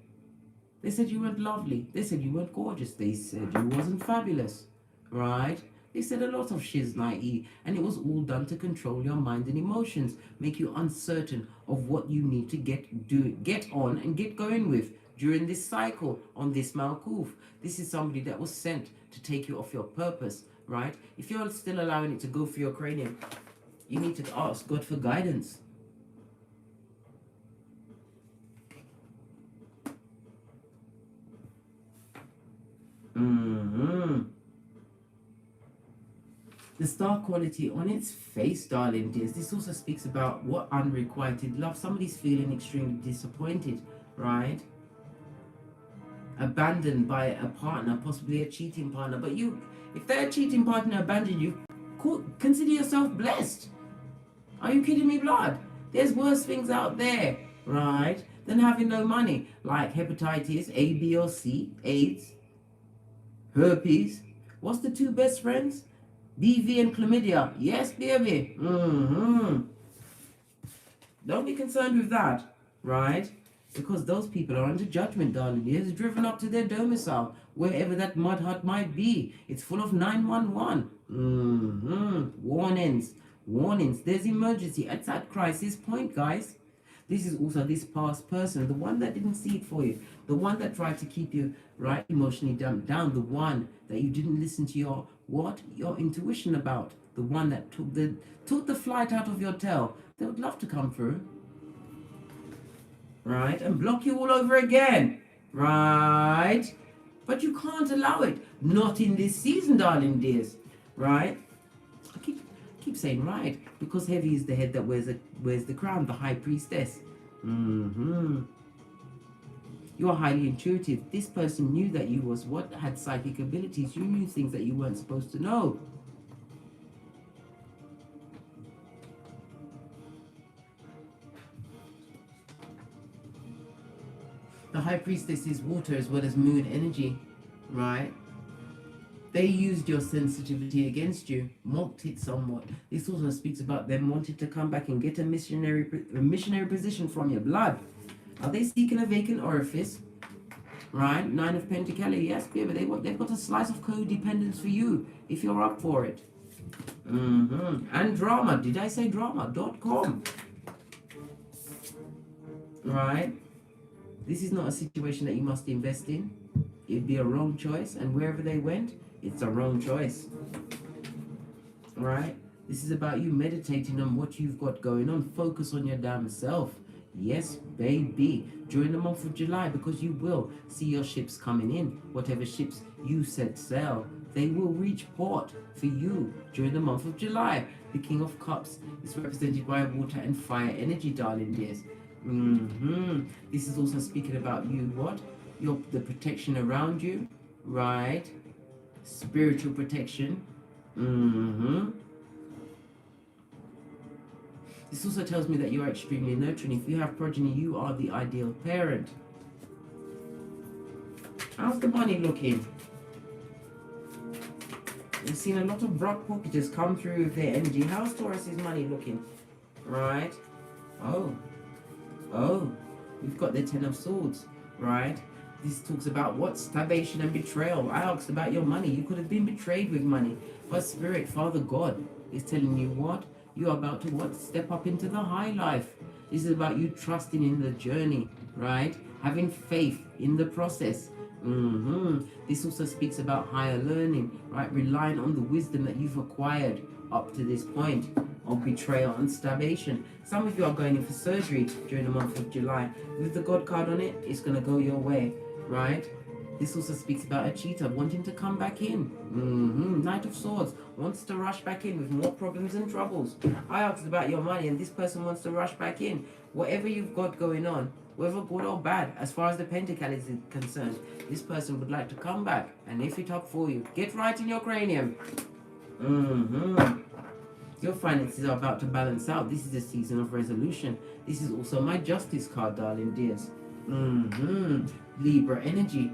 They said you weren't lovely. They said you weren't gorgeous. They said you wasn't fabulous, right? They said a lot of shiznai, and it was all done to control your mind and emotions, make you uncertain of what you need to get on and get going with during this cycle on this Malkuth. This is somebody that was sent to take you off your purpose, right? If you're still allowing it to go for your cranium, you need to ask God for guidance. The star quality on its face, darling dears. This also speaks about what unrequited love. Somebody's feeling extremely disappointed, right? Abandoned by a partner, possibly a cheating partner. But you, if their cheating partner abandoned you, consider yourself blessed. Are you kidding me, blood? There's worse things out there, right, than having no money, like hepatitis, A, B, or C, AIDS, herpes. What's the two best friends? BV and chlamydia. Yes, baby. Don't be concerned with that, right? Because those people are under judgment, darling. It's driven up to their domicile, wherever that mud hut might be. It's full of 911. Warnings. Warnings. There's emergency. It's at crisis point, guys. This is also this past person, the one that didn't see it for you, the one that tried to keep you, right, emotionally dumped down, the one that you didn't listen to your intuition about, the one that took the flight out of your tail. They would love to come through, right, and block you all over again, right? But you can't allow it. Not in this season, darling dears, right? I keep saying right, because heavy is the head that wears the crown, the high priestess. You are highly intuitive. This person knew that you had psychic abilities. You knew things that you weren't supposed to know. The high priestess is water as well as moon energy, right? They used your sensitivity against you, mocked it somewhat. This also speaks about them wanting to come back and get a missionary position from your blood. Are they seeking a vacant orifice? Right? 9 of Pentacles. Yes, baby. They've got a slice of codependence for you if you're up for it. And drama. Did I say drama.com? Right? This is not a situation that you must invest in. It'd be a wrong choice. And wherever they went, it's a wrong choice. Right? This is about you meditating on what you've got going on. Focus on your damn self. Yes, baby. During the month of July, because you will see your ships coming in. Whatever ships you set sail, they will reach port for you during the month of July. The King of Cups is represented by water and fire energy, darling dears. This is also speaking about you, the protection around you, right? Spiritual protection. This also tells me that you are extremely nurturing. If you have progeny, you are the ideal parent. How's the money looking? We've seen a lot of Brock pocketers come through with their energy. How's Taurus's money looking? Right? Oh, we've got the 10 of Swords, right? This talks about what? Starvation and betrayal. I asked about your money. You could have been betrayed with money. But Spirit, Father God, is telling you what? You are about to step up into the high life. This is about you trusting in the journey, right? Having faith in the process. This also speaks about higher learning, right? Relying on the wisdom that you've acquired up to this point of betrayal and starvation. Some of you are going in for surgery during the month of July. With the God card on it, it's going to go your way, right? This also speaks about a cheater wanting to come back in. Knight of Swords wants to rush back in with more problems and troubles. I asked about your money, and this person wants to rush back in. Whatever you've got going on, whether good or bad, as far as the Pentacle is concerned, this person would like to come back and lift it up for you. Get right in your cranium. Your finances are about to balance out. This is a season of resolution. This is also my Justice card, darling dears. Libra energy.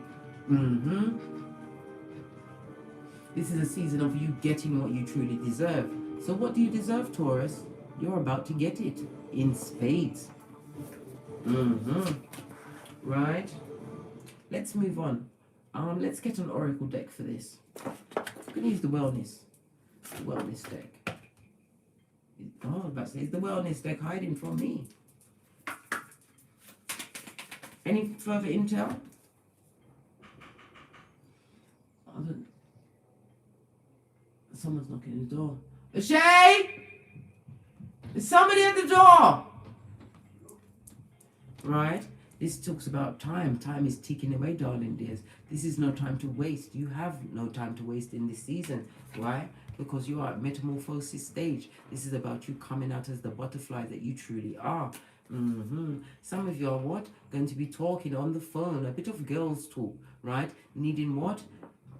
This is a season of you getting what you truly deserve. So what do you deserve, Taurus? You're about to get it in spades. Right. Let's move on. Let's get an oracle deck for this. I'm gonna use the wellness deck. Oh, I was about to say, is the wellness deck hiding from me? Any further intel? Someone's knocking at the door. Shay! There's somebody at the door! Right? This talks about time. Time is ticking away, darling dears. This is no time to waste. You have no time to waste in this season. Why? Because you are at metamorphosis stage. This is about you coming out as the butterfly that you truly are. Some of you are what? Going to be talking on the phone. A bit of girls talk, right? Needing what?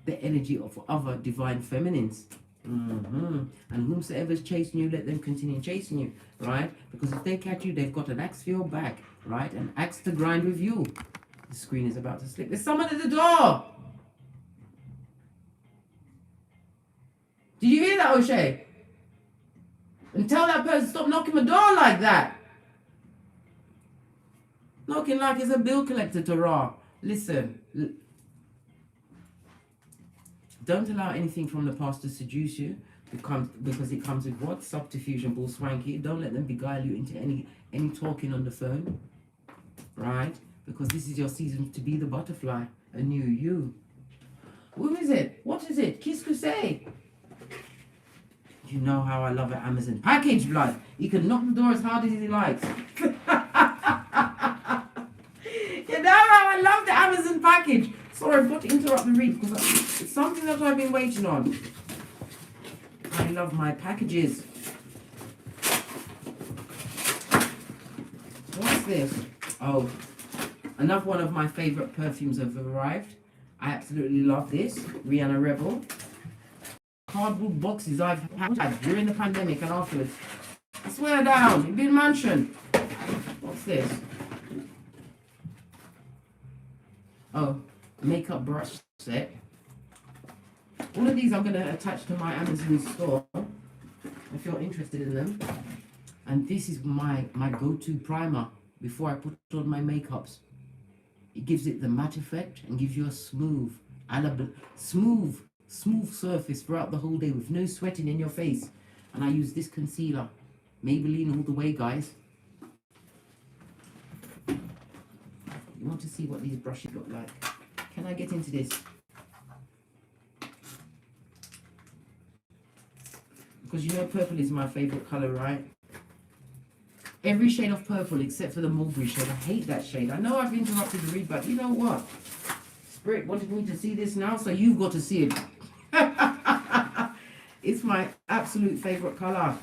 The energy of other divine feminines. And whomsoever's chasing you, let them continue chasing you, right? Because if they catch you, they've got an axe for your back, right? An axe to grind with you. The screen is about to slip. There's someone at the door! Did you hear that, O'Shea? And tell that person, stop knocking the door like that. Knocking like it's a bill collector, Tara. Listen. Don't allow anything from the past to seduce you, because it comes with what? Subterfuge and bull swanky. Don't let them beguile you into any talking on the phone, right? Because this is your season to be the butterfly, a new you. Who is it? What is it? Qu'est-ce que c'est? You know how I love an Amazon package, blood. He can knock the door as hard as he likes. You know how I love the Amazon package. Sorry, I've got to interrupt the read because it's something that I've been waiting on. I love my packages. What's this? Oh, another one of my favorite perfumes have arrived. I absolutely love this. Rihanna Rebel. Cardboard boxes I've had during the pandemic and afterwards. I swear down, it's been mentioned. What's this? Oh, makeup brush set. All of these I'm going to attach to my Amazon store if you're interested in them. And this is my go-to primer before I put on my makeups. It gives it the matte effect and gives you a smooth surface throughout the whole day with no sweating in your face. And I use this concealer. Maybelline all the way, guys. You want to see what these brushes look like? Can I get into this? Because you know purple is my favorite color, right? Every shade of purple except for the mulberry shade. I hate that shade. I know I've interrupted the read, but you know what? Spirit wanted me to see this now, so you've got to see it. It's my absolute favorite color.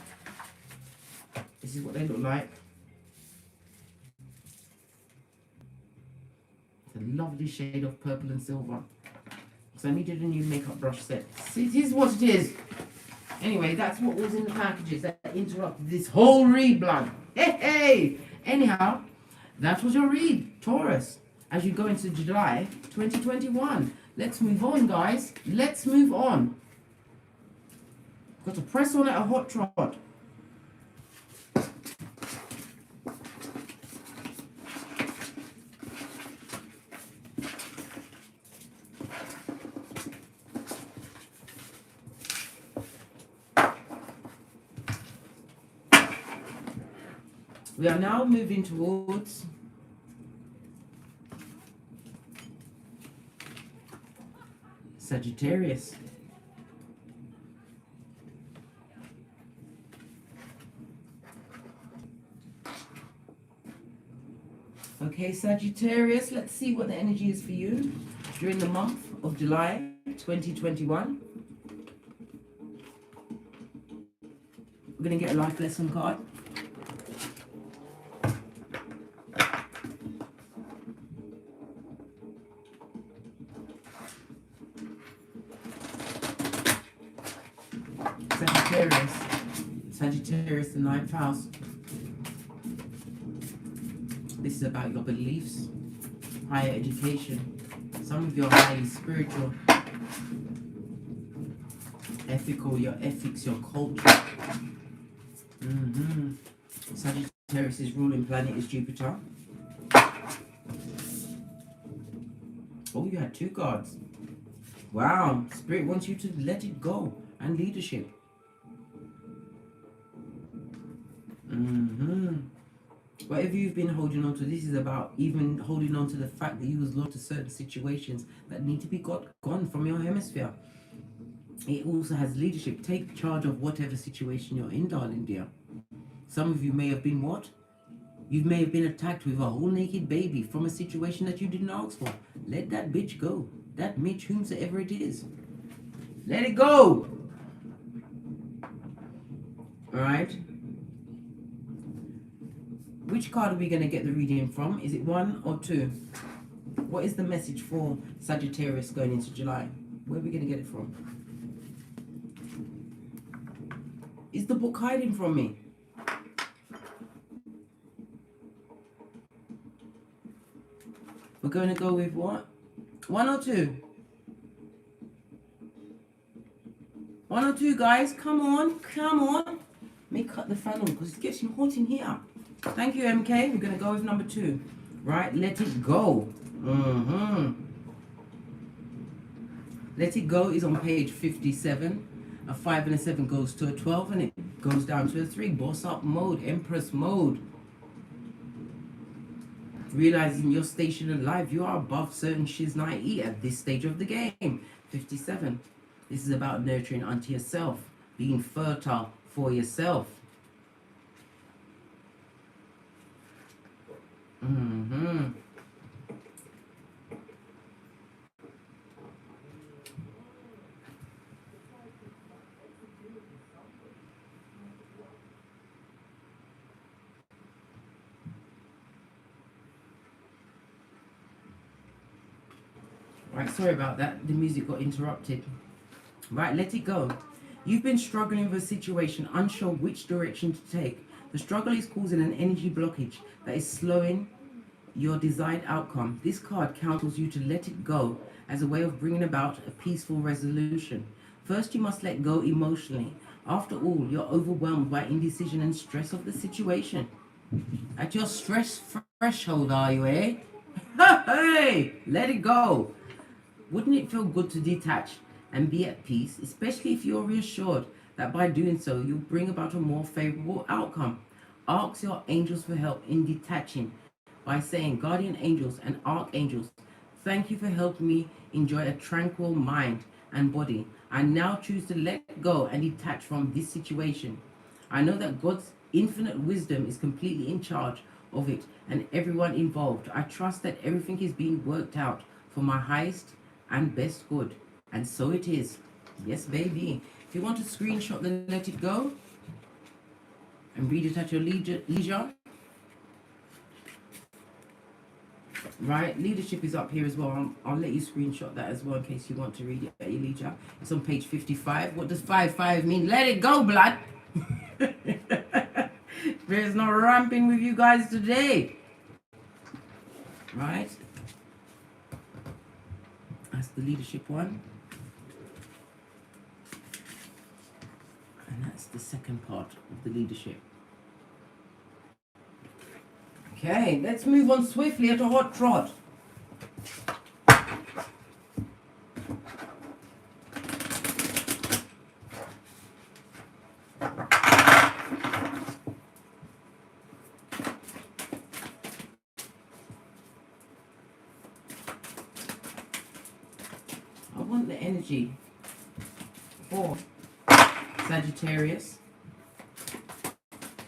This is what they look like. It's a lovely shade of purple and silver. So I needed a new makeup brush set. It is what it is. Anyway, that's what was in the packages that interrupted this whole read, blood. Hey! Anyhow, that was your read, Taurus, as you go into July 2021. Let's move on, guys. Let's move on. Got to press on at a hot trot. We are now moving towards Sagittarius. Okay, Sagittarius, let's see what the energy is for you during the month of July 2021. We're going to get a life lesson card. Sagittarius, the 9th house. This is about your beliefs, higher education. Some of you are highly spiritual, ethical, your ethics, your culture. Sagittarius' ruling planet is Jupiter. Oh, you had 2 cards. Wow, Spirit wants you to let it go and leadership. Whatever you've been holding on to, this is about even holding on to the fact that you was lost to certain situations that need to be gone from your hemisphere. It also has leadership. Take charge of whatever situation you're in, darling dear. Some of you may have been what? You may have been attacked with a whole naked baby from a situation that you didn't ask for. Let that bitch go. That Mitch, whomsoever it is. Let it go. Alright? Which card are we going to get the reading from? Is it 1 or 2? What is the message for Sagittarius going into July? Where are we going to get it from? Is the book hiding from me? We're going to go with what? 1 or 2? 1 or 2, guys. Come on. Come on. Let me cut the fan on because it's getting hot in here. Thank you, MK. We're going to go with number 2. Right? Let it go. Let it go is on page 57. A 5 and a 7 goes to a 12 and it goes down to a 3. Boss up mode. Empress mode. Realizing your station in life, you are above certain shiznai at this stage of the game. 57. This is about nurturing unto yourself. Being fertile for yourself. Right, sorry about that. The music got interrupted. Right, let it go. You've been struggling with a situation, unsure which direction to take. The struggle is causing an energy blockage that is slowing your desired outcome. This card counsels you to let it go as a way of bringing about a peaceful resolution. First, you must let go emotionally. After all, you're overwhelmed by indecision and stress of the situation. At your stress threshold, are you, eh? Hey, let it go. Wouldn't it feel good to detach and be at peace, especially if you're reassured that by doing so, you'll bring about a more favorable outcome? Ask your angels for help in detaching by saying, guardian angels and archangels, thank you for helping me enjoy a tranquil mind and body. I now choose to let go and detach from this situation. I know that God's infinite wisdom is completely in charge of it and everyone involved. I trust that everything is being worked out for my highest and best good. And so it is. Yes, baby. If you want to screenshot the let it go and read it at your leisure. Right, leadership is up here as well. I'll let you screenshot that as well in case you want to read it at your leisure. It's on page 55. What does 5-5 mean? Let it go, blood. There's no ramping with you guys today. Right. That's the leadership one. And that's the second part of the leadership. Okay, let's move on swiftly at a hot trot. I want the energy for Sagittarius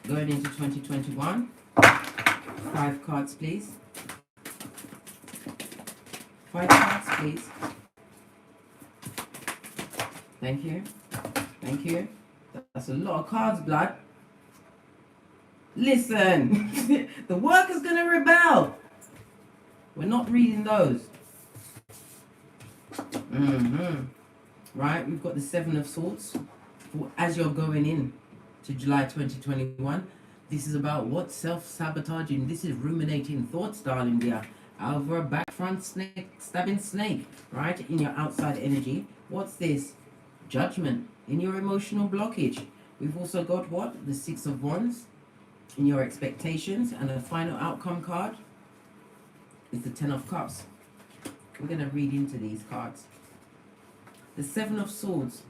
going into 2021. 5 cards, please. 5 cards, please. Thank you. Thank you. That's a lot of cards, blood. Listen, the worker's going to rebel. We're not reading those. Right, we've got the 7 of Swords. As you're going in to July 2021, this is about what? Self-sabotaging. This is ruminating thoughts, darling dear. Over a back front snake, stabbing snake, right? In your outside energy. What's this? Judgment. In your emotional blockage. We've also got what? The 6 of Wands. In your expectations. And the final outcome card is the 10 of Cups. We're going to read into these cards. The 7 of Swords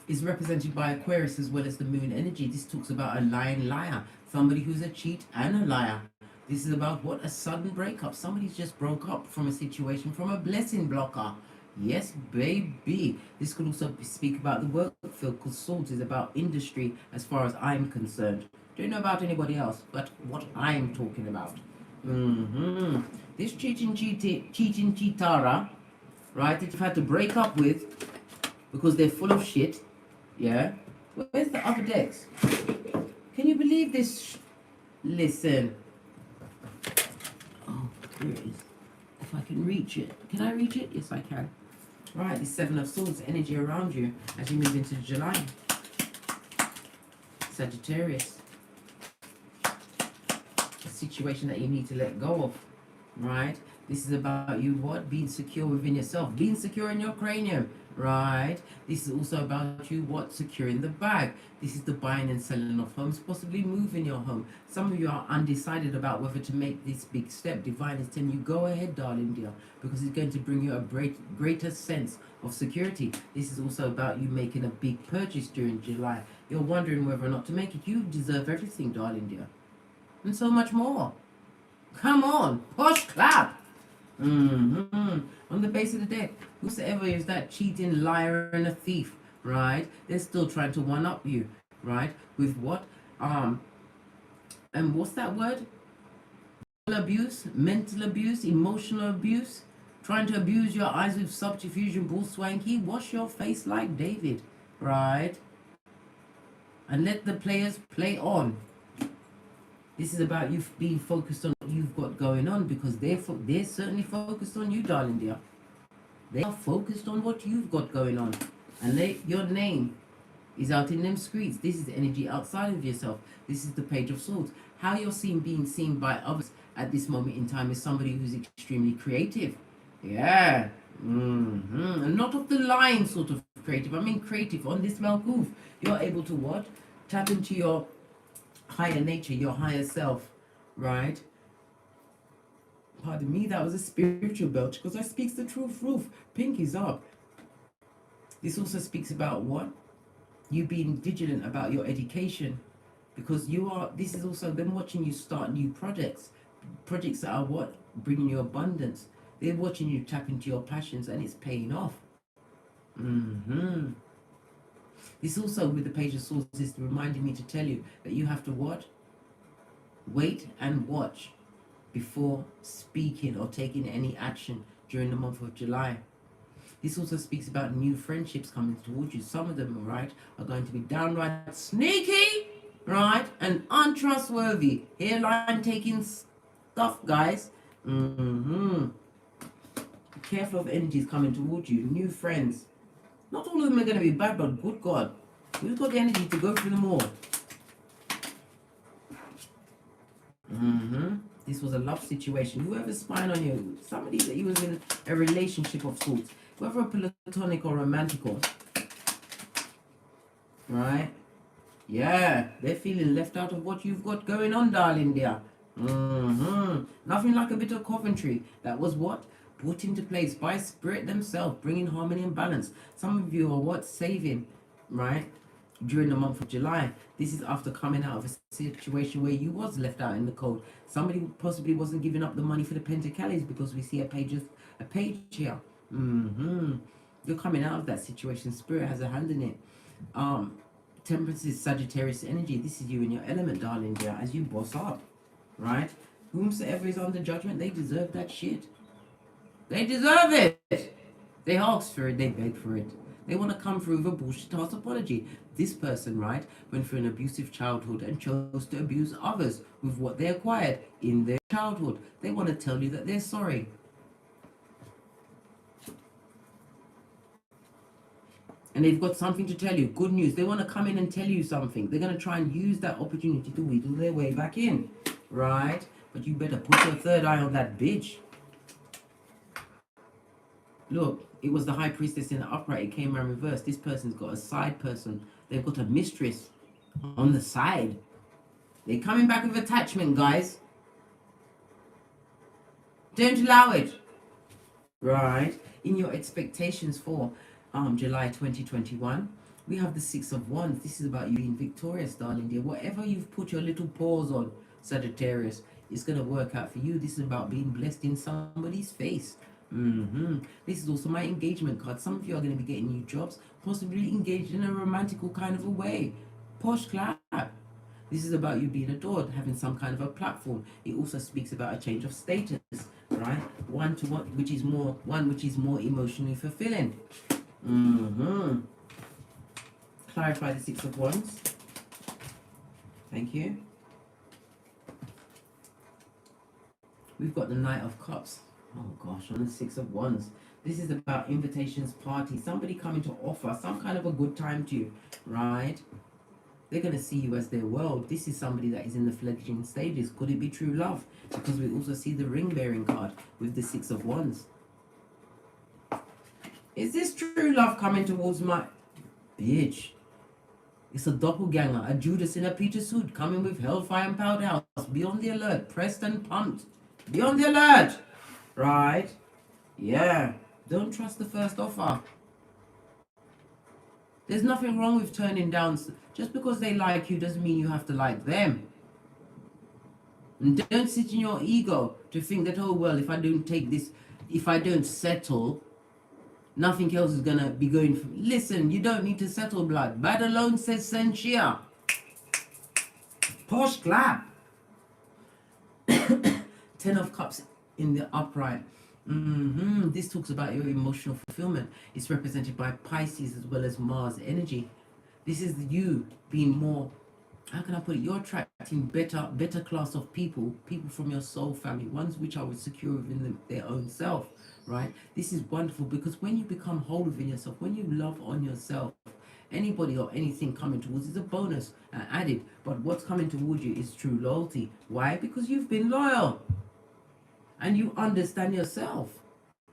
is represented by Aquarius as well as the moon energy. This talks about a lying liar, somebody who's a cheat and a liar. This is about what? A sudden breakup. Somebody's just broke up from a situation, from a blessing blocker. Yes, baby. This could also speak about the work field, because Swords is about industry as far as I'm concerned. Don't know about anybody else, but what I'm talking about. This cheatara, right, that you've had to break up with because they're full of shit. Yeah. Where's the other decks? Can you believe this? Listen. Oh, here it is. If I can reach it. Can I reach it? Yes, I can. Right, the 7 of Swords energy around you as you move into July. Sagittarius. A situation that you need to let go of. Right? This is about you what? Being secure within yourself. Being secure in your cranium. Right? This is also about you what? Securing the bag. This is the buying and selling of homes, possibly moving your home. Some of you are undecided about whether to make this big step. Divine is telling you, go ahead, darling dear, because it's going to bring you a greater sense of security. This is also about you making a big purchase during July. You're wondering whether or not to make it. You deserve everything, darling dear. And so much more. Come on, push, clap. On the base of the deck, whosoever is that cheating liar and a thief, right? They're still trying to one up you, right? With what? And what's that word? Abuse, mental abuse, emotional abuse, trying to abuse your eyes with subterfuge and bull swanky. Wash your face like David, right? And let the players play on. This is about you being focused on what you've got going on, because they're certainly focused on you, darling dear. They are focused on what you've got going on. And your name is out in them streets. This is the energy outside of yourself. This is the Page of Swords. How you're being seen by others at this moment in time is somebody who's extremely creative. Yeah. And not of the line sort of creative. I mean creative. On this Malkuth, you're able to what? Tap into your higher nature, your higher self, right? Pardon me, that was a spiritual belch, because I speaks the truth. Roof, pinkies up. This also speaks about what? You being vigilant about your education, because this is also them watching you start new projects that are what? Bringing you abundance. They're watching you tap into your passions, and it's paying off. This also, with the Page of Swords, is reminding me to tell you that you have to what? Wait and watch before speaking or taking any action during the month of July. This also speaks about new friendships coming towards you. Some of them, right, are going to be downright sneaky, right, and untrustworthy. Hairline taking stuff, guys. Be careful of energies coming towards you. New friends. Not all of them are going to be bad, but good God, who's got the energy to go through them all? This was a love situation. Whoever's spying on you, somebody that you was in a relationship of sorts, whether a platonic or romantical, right? Yeah, they're feeling left out of what you've got going on, darling dear. Nothing like a bit of Coventry. That was what? Put into place by spirit themselves, bringing harmony and balance. Some of you are what? Saving, right? During the month of July. This is after coming out of a situation where you was left out in the cold. Somebody possibly wasn't giving up the money for the Pentacles, because we see a page here. You're coming out of that situation. Spirit has a hand in it. Temperance is Sagittarius energy. This is you in your element, darling, dear, as you boss up, right? Whomsoever is under judgment, they deserve that shit. They deserve it. They ask for it, they beg for it. They want to come through with a bullshit ass apology. This person, right, went through an abusive childhood and chose to abuse others with what they acquired in their childhood. They want to tell you that they're sorry. And they've got something to tell you. Good news. They want to come in and tell you something. They're going to try and use that opportunity to wheedle their way back in. Right? But you better put your third eye on that bitch. Look, it was the High Priestess in the upright. It came around reversed. This person's got a side person. They've got a mistress on the side. They're coming back with attachment, guys. Don't allow it. Right? In your expectations for July 2021, we have the Six of Wands. This is about you being victorious, darling dear. Whatever you've put your little paws on, Sagittarius, it's going to work out for you. This is about being blessed in somebody's face. This is also my engagement card. Some of you are going to be getting new jobs, possibly engaged in a romantical kind of a way. Posh clap. This is about you being adored, having some kind of a platform. It also speaks about a change of status, right? One which is more emotionally fulfilling. Clarify the Six of Wands. Thank you. We've got the Knight of Cups. Oh gosh, on the Six of Wands. This is about invitations, parties, somebody coming to offer some kind of a good time to you, right? They're going to see you as their world. This is somebody that is in the fledgling stages. Could it be true love? Because we also see the ring-bearing card with the Six of Wands. Is this true love coming towards my... Bitch. It's a doppelganger, a Judas in a Peter suit, coming with hellfire and powder house. Be on the alert, pressed and pumped. Be on the alert. Right? Yeah. Don't trust the first offer. There's nothing wrong with turning down. Just because they like you doesn't mean you have to like them. And don't sit in your ego to think that, oh, well, if I don't take this, if I don't settle, nothing else is going to be going for. Listen, you don't need to settle, blood. Bad alone says sentia. Posh clap. Ten of Cups in the upright. This talks about your emotional fulfillment. It's represented by Pisces as well as Mars energy. This is you being more, how can I put it? You're attracting better class of people from your soul family, ones which are secure within their own self, right? This is wonderful because when you become whole within yourself, when you love on yourself, anybody or anything coming towards is a bonus added. But what's coming towards you is true loyalty. Why? Because you've been loyal. And you understand yourself.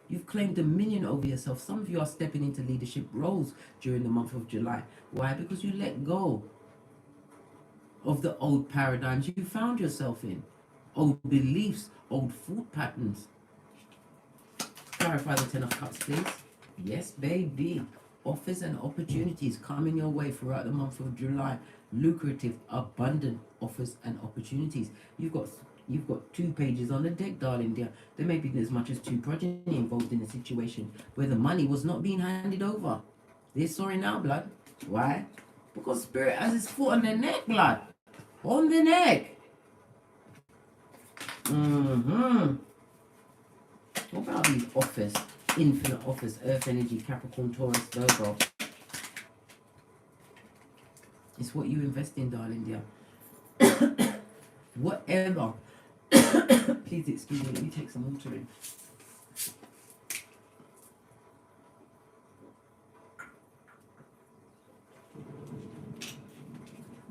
You've claimed dominion over yourself. Some of you are stepping into leadership roles during the month of July. Why? Because you let go of the old paradigms you found yourself in. Old beliefs, old thought patterns. Clarify the Ten of Cups, please. Yes, baby. Offers and opportunities coming your way throughout the month of July. Lucrative, abundant offers and opportunities. You've got 2 pages on the deck, darling dear. There may be as much as 2 progeny involved in a situation where the money was not being handed over. They're sorry now, blood. Why? Because Spirit has his foot on their neck, blood. On the neck. What about these offers? Infinite offers, Earth energy, Capricorn, Taurus, Virgo. It's what you invest in, darling dear. Whatever. Please excuse me, let me take some water in.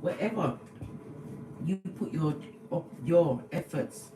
Wherever you put your efforts,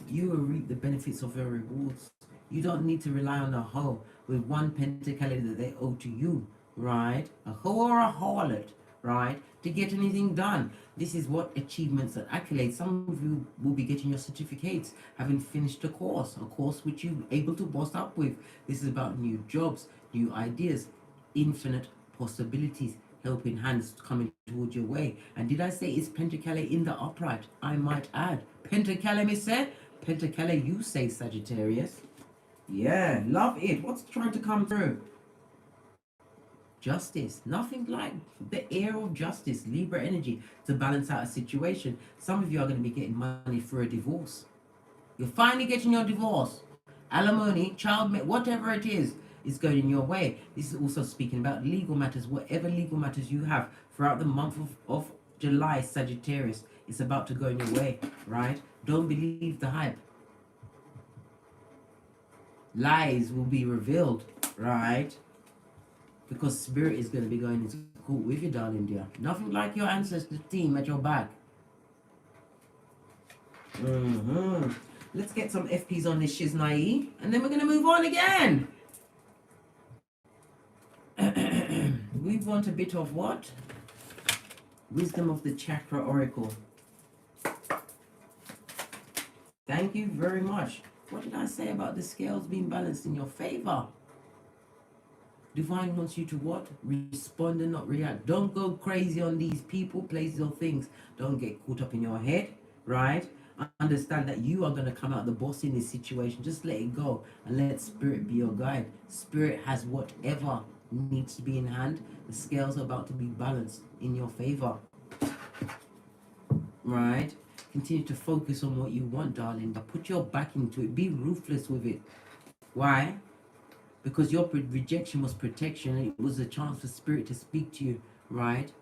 you will reap the benefits of your rewards. You don't need to rely on a hoe with one pentacality that they owe to you, right? A hoe or a harlot, right? To get anything done. This is what achievements and accolades. Some of you will be getting your certificates, having finished a course which you're able to boss up with. This is about new jobs, new ideas, infinite possibilities, helping hands coming towards your way. And did I say it's Pentacale in the upright? I might add. Pentacale, me say? Pentacale, you say, Sagittarius. Yeah, love it. What's trying to come through? justice. Nothing like the air of justice, Libra energy, to balance out a situation. Some of you are going to be getting money for a divorce. You're finally getting your divorce. Alimony, whatever it is going your way. This is also speaking about legal matters. Whatever legal matters you have throughout the month of July, Sagittarius, it's about to go in your way, right? Don't believe the hype. Lies will be revealed, right? Because spirit is going to be going into court with you, darling dear. Nothing like your ancestors' team at your back. Let's get some FPs on this shiznai, and then we're going to move on again. We want a bit of what? Wisdom of the Chakra Oracle. Thank you very much. What did I say about the scales being balanced in your favor? Divine wants you to what? Respond and not react. Don't go crazy on these people, places, or things. Don't get caught up in your head, right? Understand that you are going to come out the boss in this situation. Just let it go and let spirit be your guide. Spirit has whatever needs to be in hand. The scales are about to be balanced in your favor, right? Continue to focus on what you want, darling, but put your back into it. Be ruthless with it. Why? Because your rejection was protection, and it was a chance for spirit to speak to you, right?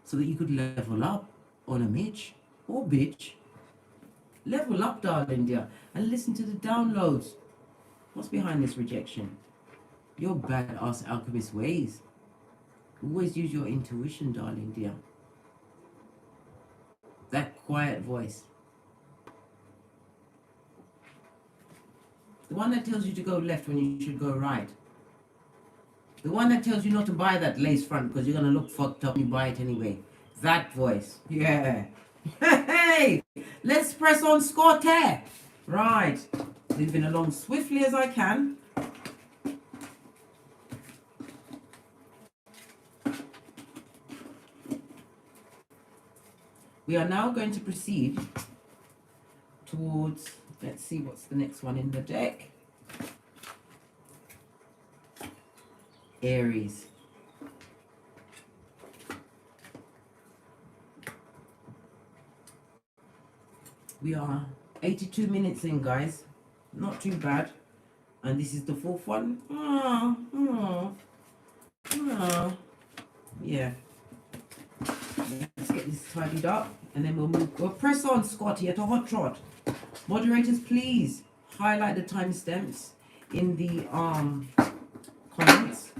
So that you could level up on a Mitch or bitch. Level up, darling dear, and listen to the downloads. What's behind this rejection? Your badass alchemist ways. Always use your intuition, darling dear. That quiet voice. The one that tells you to go left when you should go right. The one that tells you not to buy that lace front because you're going to look fucked up and you buy it anyway. That voice. Yeah. Hey! Let's press on, Scotty. Right. Moving along swiftly as I can. We are now going to proceed towards, let's see what's the next one in the deck. Aries. We are 82 minutes in, guys. Not too bad. And this is the fourth one. Yeah. Let's get this tidied up and then we'll move. We'll press on, Scotty, at a hot trot. Moderators, please highlight the timestamps in the comments.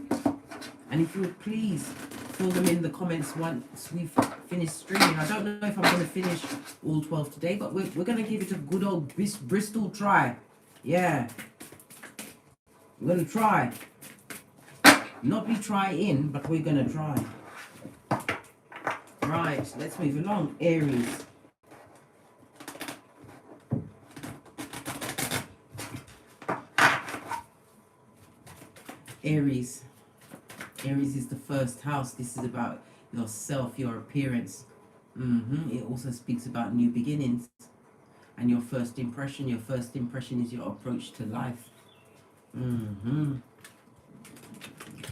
And if you would please fill them in the comments once we've finished streaming. I don't know if I'm going to finish all 12 today, but we're going to give it a good old Bristol try. Yeah. We're going to try. Not be trying, but we're going to try. Right, let's move along. Aries. Aries. Aries is the first house. This is about yourself, your appearance. It also speaks about new beginnings and your first impression. Your first impression is your approach to life.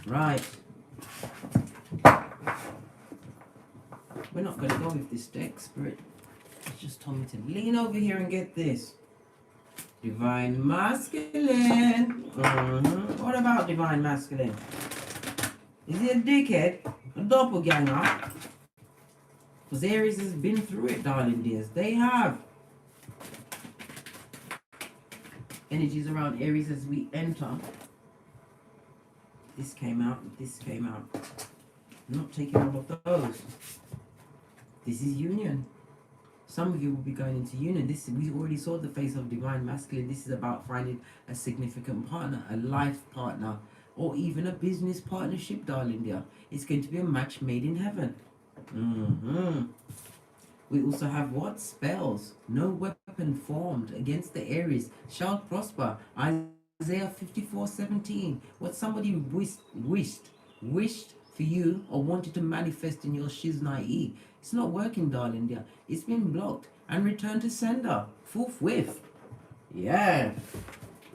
Right. We're not going to go with this deck. Spirit just told me to lean over here and get this. Divine Masculine. What about Divine Masculine? Is he a dickhead? A doppelganger? Because Aries has been through it, darling dears. They have. Energies around Aries as we enter. This came out. This came out. I'm not taking all of those. This is union. Some of you will be going into union. We already saw the face of Divine Masculine. This is about finding a significant partner, a life partner, or even a business partnership, darling dear. It's going to be a match made in heaven. We also have what? Spells. No weapon formed against the Aries shall prosper. Isaiah 54:17. What somebody wished for you or wanted to manifest in your shiznai. It's not working, darling dear. It's been blocked and returned to sender forthwith. Yeah.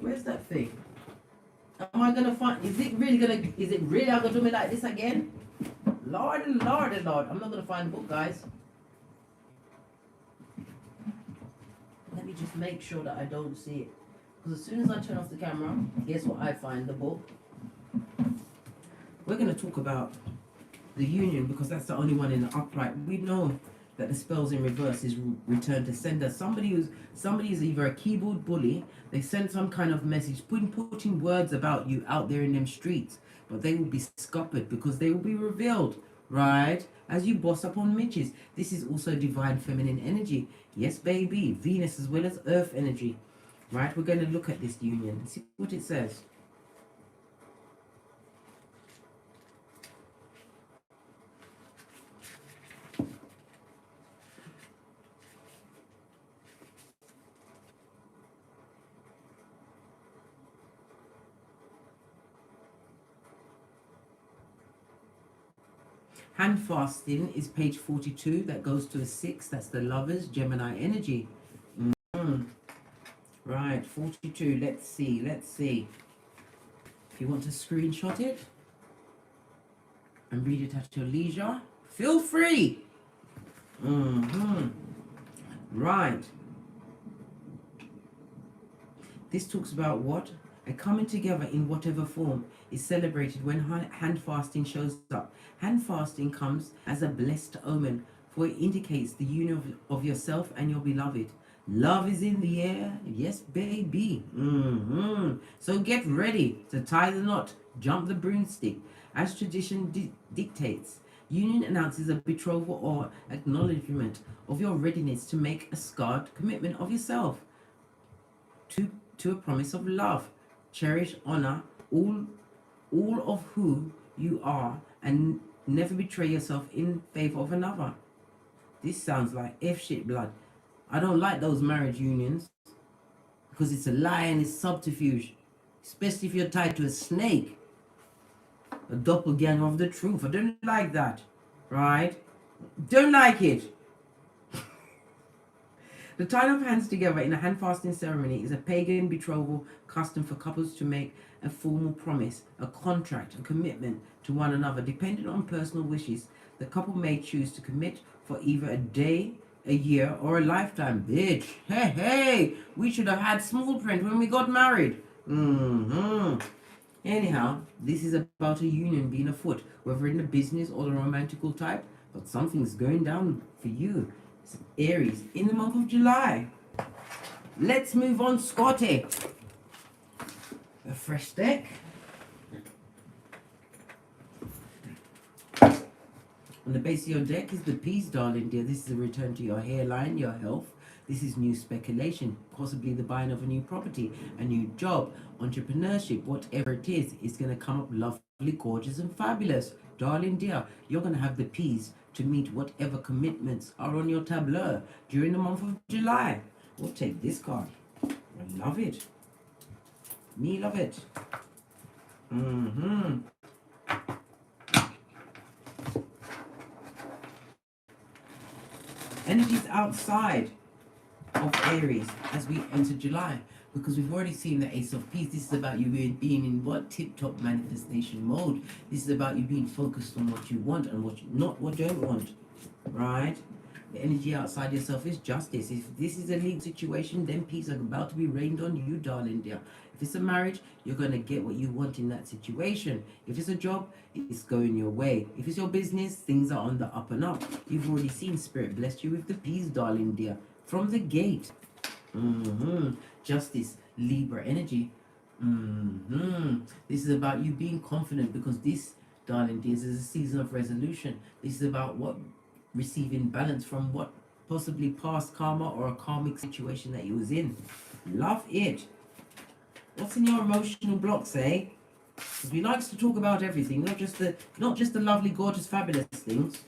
Where's that thing? Am I gonna find, is it really gonna do me like this again? Lord and Lord and Lord. I'm not gonna find the book, guys. Let me just make sure that I don't see it. Because as soon as I turn off the camera, guess what I find? The book. We're gonna talk about the union because that's the only one in the upright. We know that the spells in reverse is return to sender. Somebody is either a keyboard bully, they send some kind of message, putting words about you out there in them streets, but they will be scuppered because they will be revealed, right? As you boss up on midges. This is also divine feminine energy. Yes, baby. Venus as well as earth energy. Right? We're going to look at this union and see what it says. Hand fasting is page 42. That goes to a 6. That's the lovers, Gemini energy. Right, 42. Let's see. If you want to screenshot it and read it at your leisure, feel free. Right. This talks about what? A coming together in whatever form is celebrated when hand fasting shows up. Hand fasting comes as a blessed omen, for it indicates the union of yourself and your beloved. Love is in the air. Yes, baby. So get ready to tie the knot, jump the broomstick. As tradition dictates, union announces a betrothal or acknowledgement of your readiness to make a scarred commitment of yourself to a promise of love. Cherish, honor all of who you are and never betray yourself in favor of another. This sounds like F shit blood. I don't like those marriage unions because it's a lie and it's subterfuge, especially if you're tied to a snake, a doppelganger of the truth. I don't like that, right? Don't like it. The tying of hands together in a hand fasting ceremony is a pagan betrothal custom for couples to make a formal promise, a contract, a commitment to one another. Depending on personal wishes, the couple may choose to commit for either a day, a year, or a lifetime. Bitch, hey, we should have had small print when we got married. Anyhow, this is about a union being afoot, whether in the business or the romantical type, but something's going down for you. Aries in the month of July. Let's move on, Scotty. A fresh deck. On the base of your deck is the peace, darling dear. This is a return to your hairline, your health. This is new speculation, possibly the buying of a new property, a new job, entrepreneurship, whatever it is going to come up lovely, gorgeous, and fabulous. Darling dear, you're going to have the peace to meet whatever commitments are on your tableau during the month of July. We'll take this card. I love it. Me love it. Energies outside of Aries as we enter July, because we've already seen the Ace of Peace. This is about you being in what tip-top manifestation mode. This is about you being focused on what you want and what you don't want, right? The energy outside yourself is justice. If this is a legal situation, then peace are about to be rained on you, darling dear. If it's a marriage, you're going to get what you want in that situation. If it's a job, it's going your way. If it's your business, things are on the up and up. You've already seen Spirit blessed you with the peace, darling dear, from the gate. Justice, Libra energy. This is about you being confident, because this, darling dears, is a season of resolution. This is about what receiving balance from what possibly past karma or a karmic situation that you was in. Love it. What's in your emotional blocks, eh? Because we likes to talk about everything, not just the lovely, gorgeous, fabulous things.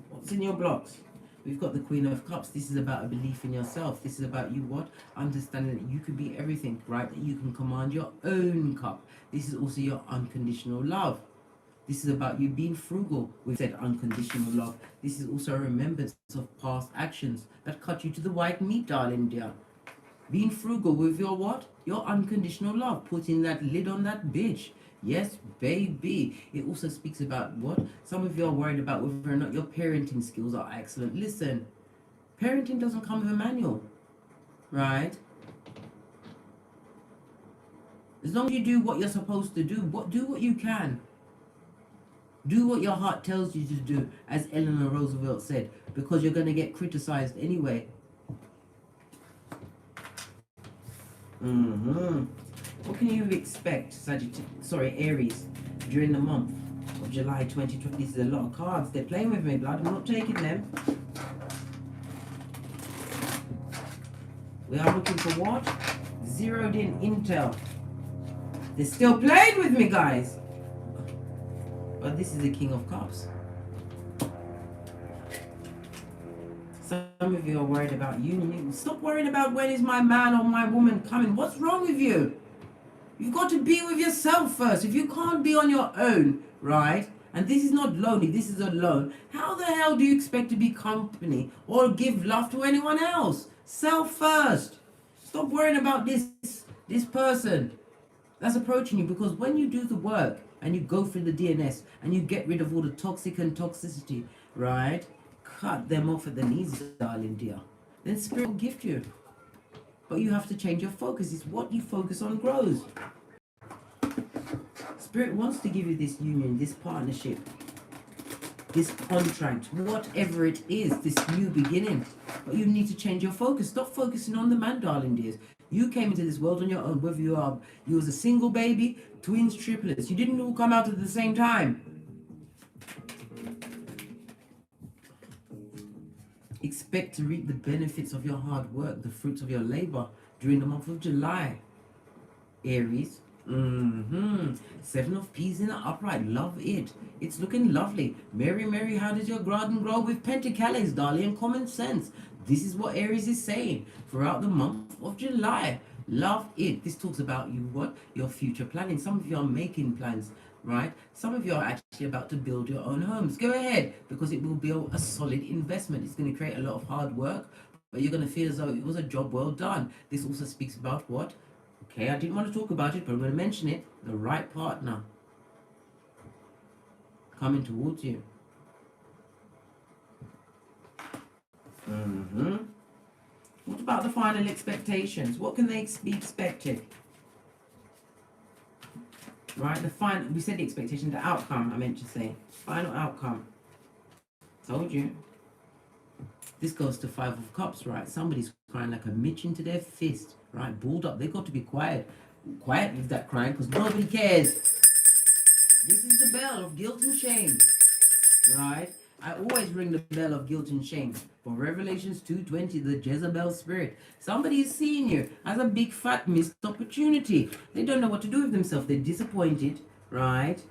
What's in your blocks? We've got the Queen of Cups. This is about a belief in yourself. This is about you what? Understanding that you can be everything, right? That you can command your own cup. This is also your unconditional love. This is about you being frugal with said unconditional love. This is also a remembrance of past actions that cut you to the white meat, darling dear. Being frugal with your what? Your unconditional love. Putting that lid on that bitch. Yes, baby. It also speaks about what? Some of you are worried about whether or not your parenting skills are excellent. Listen, parenting doesn't come with a manual, right? As long as you do what you're supposed to do, do what you can. Do what your heart tells you to do, as Eleanor Roosevelt said, because you're going to get criticized anyway. What can you expect, Aries, during the month of July 2020? This is a lot of cards. They're playing with me, blood. I'm not taking them. We are looking for what? Zeroed in intel. They're still playing with me, guys. But this is the King of Cups. Some of you are worried about union. Stop worrying about when is my man or my woman coming. What's wrong with you? You've got to be with yourself first. If you can't be on your own, right? And this is not lonely, this is alone. How the hell do you expect to be company or give love to anyone else? Self first. Stop worrying about this person that's approaching you, because when you do the work and you go through the DNS and you get rid of all the toxic and toxicity, right? Cut them off at the knees, darling dear. Then Spirit will gift you. But you have to change your focus. It's what you focus on grows. Spirit wants to give you this union, this partnership, this contract, whatever it is, this new beginning. But you need to change your focus. Stop focusing on the man, darling dears. You came into this world on your own, whether you was a single baby, twins, triplets. You didn't all come out at the same time. Expect to reap the benefits of your hard work, the fruits of your labor during the month of July, Aries. Seven of Peas in the upright. Love it. It's looking lovely. Mary, Mary, how does your garden grow? With pentacles, darling, and common sense. This is what Aries is saying throughout the month of July. Love it. This talks about your future planning. Some of you are making plans, right? Some of you are actually about to build your own homes. Go ahead, because it will be a solid investment. It's going to create a lot of hard work, but you're going to feel as though it was a job well done. This also speaks about what? Okay, I didn't want to talk about it, but I'm going to mention it. The right partner coming towards you. What about the final expectations? What can they be expected? Right, we said the expectation, the outcome, I meant to say. Final outcome. Told you. This goes to Five of Cups, right? Somebody's crying like a Mitch into their fist, right? Balled up. They've got to be quiet. Quiet with that crying, because nobody cares. This is the bell of guilt and shame, right? I always ring the bell of guilt and shame. For Revelations 2:20, the Jezebel spirit. Somebody is seeing you as a big fat missed opportunity. They don't know what to do with themselves. They're disappointed, right?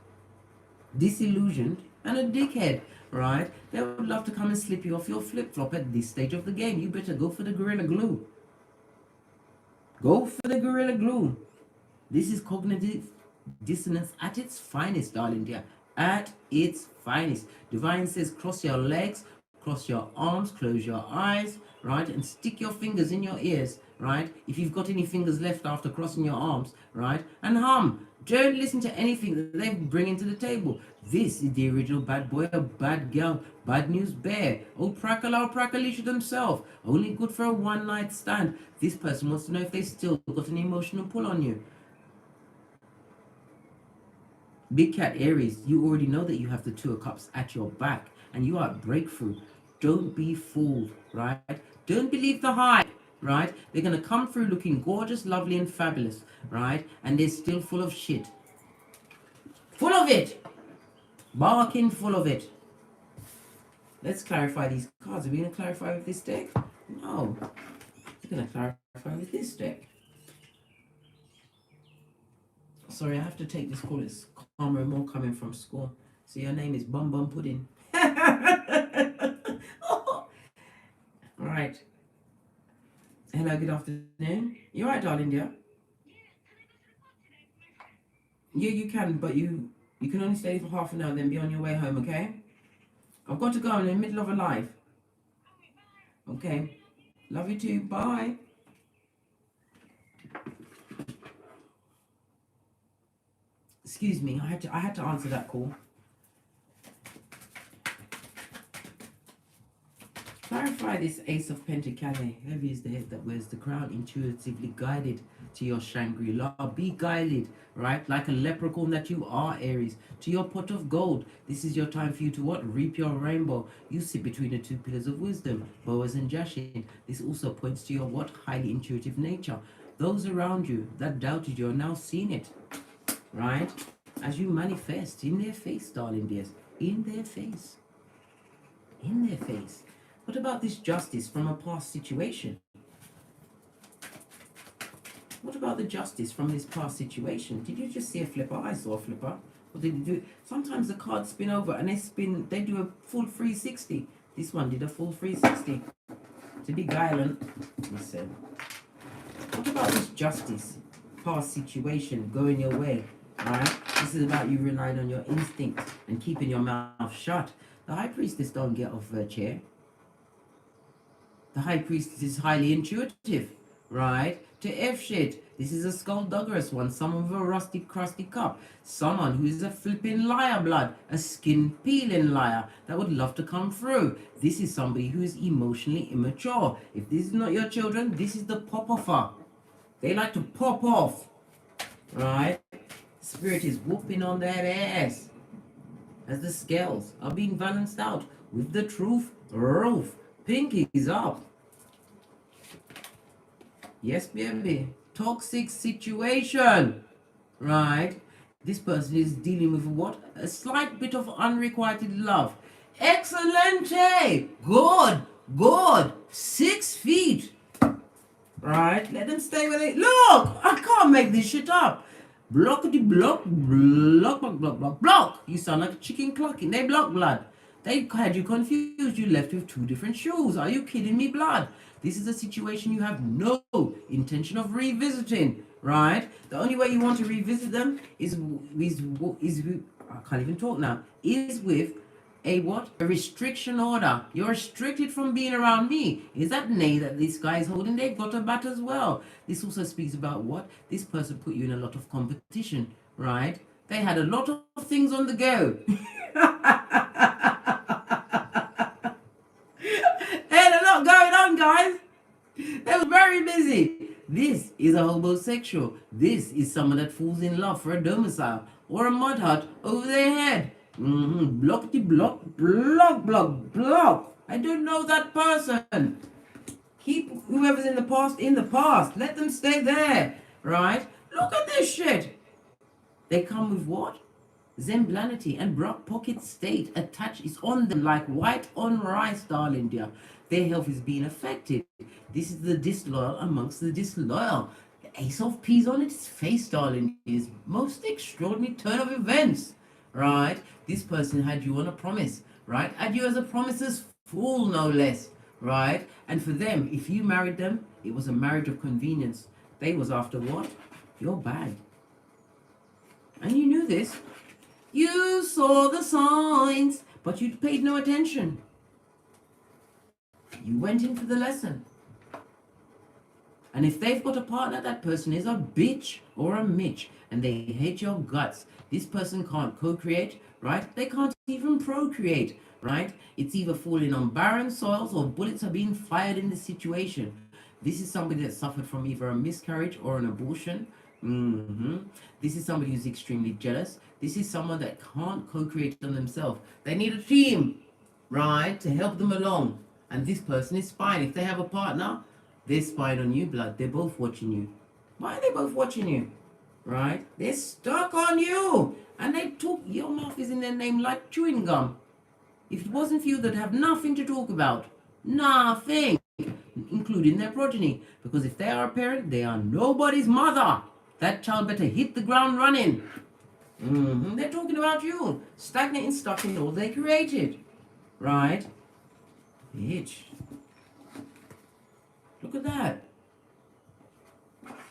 Disillusioned, and a dickhead, right? They would love to come and slip you off your flip-flop at this stage of the game. You better go for the Gorilla Glue. Go for the Gorilla Glue. This is cognitive dissonance at its finest, darling dear. At its finest. Divine says cross your legs, cross your arms, close your eyes, right? And stick your fingers in your ears, right? If you've got any fingers left after crossing your arms, right? And hum. Don't listen to anything that they bring into the table. This is the original bad boy or bad girl, bad news bear. Old Prakala or Prakalisha themselves. Only good for a one-night stand. This person wants to know if they still got an emotional pull on you. Big Cat Aries, you already know that you have the Two of Cups at your back and you are at breakthrough. Don't be fooled, right? Don't believe the hype, right? They're going to come through looking gorgeous, lovely, and fabulous, right? And they're still full of shit. Full of it! Barking full of it. Let's clarify these cards. Are we going to clarify with this deck? No. We're going to clarify with this deck. Sorry, I have to take this call. It's calmer and more coming from school. So your name is Bum Bum Pudding. Oh. All right. Hello, good afternoon. You all right, darling, dear? Yeah, you can, but you can only stay for half an hour, then be on your way home, okay? I've got to go. I'm in the middle of a live. Okay. Love you too. Bye. Excuse me, I had to answer that call. Clarify this Ace of Pentacles. Heavy is the head that wears the crown, intuitively guided to your Shangri-La. Be guided, right? Like a leprechaun that you are, Aries, to your pot of gold. This is your time for you to what? Reap your rainbow. You sit between the two pillars of wisdom, Boaz and Jashin. This also points to your what? Highly intuitive nature. Those around you that doubted you are now seeing it, right? As you manifest in their face, darling dears. In their face. In their face. What about this justice from a past situation? What about the justice from this past situation? Did you just see a flipper? I saw a flipper. What did you do? Sometimes the cards spin over and they do a full 360. This one did a full 360. To be violent, listen. What about this justice? Past situation going your way, right? This is about you relying on your instinct and keeping your mouth shut. The High Priestess don't get off her chair. The High Priestess is highly intuitive, right? To F shit. This is a skullduggerous one. Someone with a rusty, crusty cup. Someone who is a flipping liar blood. A skin-peeling liar that would love to come through. This is somebody who is emotionally immature. If this is not your children, this is the pop-offer. They like to pop off, right? Spirit is whooping on that ass. As the scales are being balanced out with the truth, roof. Pinkies up. Yes, baby. Toxic situation. Right? This person is dealing with what? A slight bit of unrequited love. Excellente. Good. Good. 6 feet. Right? Let them stay with it. Look! I can't make this shit up. Blockety block. Block, block, block, block, block. You sound like a chicken clucking. They block blood. They had you confused. You left with 2 different shoes. Are you kidding me, blood? This is a situation you have no intention of revisiting, right? The only way you want to revisit them is I can't even talk now. Is with a what? A restriction order. You're restricted from being around me. Is that nay that this guy is holding? They've got a bat as well. This also speaks about what? This person put you in a lot of competition, right? They had a lot of things on the go. Going on, guys. They were very busy. This is a homosexual. This is someone that falls in love for a domicile or a mud hut over their head. Blockety block, block, block, block. I don't know that person. Keep whoever's in the past. Let them stay there, right? Look at this shit. They come with what? Zemblanity and Brock Pocket State attached is on them like white on rice, darling dear. Their health is being affected. This is the disloyal amongst the disloyal. The Ace of Peas on its face, darling, is most extraordinary turn of events, right? This person had you on a promise, right? Had you as a promiser's fool, no less, right? And for them, if you married them, it was a marriage of convenience. They was after what? Your bag. And you knew this. You saw the signs, but you paid no attention. You went in for the lesson. And if they've got a partner, that person is a bitch or a Mitch, and they hate your guts. This person can't co-create, right? They can't even procreate, right? It's either falling on barren soils or bullets are being fired in this situation. This is somebody that suffered from either a miscarriage or an abortion. This is somebody who's extremely jealous. This is someone that can't co-create on themselves. They need a team, right, to help them along. And this person is spying. If they have a partner, they're spying on you, blood. They're both watching you. Why are they both watching you? Right? They're stuck on you. And they talk. Your mouth is in their name like chewing gum. If it wasn't for you, they'd have nothing to talk about. Nothing. Including their progeny. Because if they are a parent, they are nobody's mother. That child better hit the ground running. They're talking about you. Stagnant and stuck in all they created. Right? Bitch. Look at that.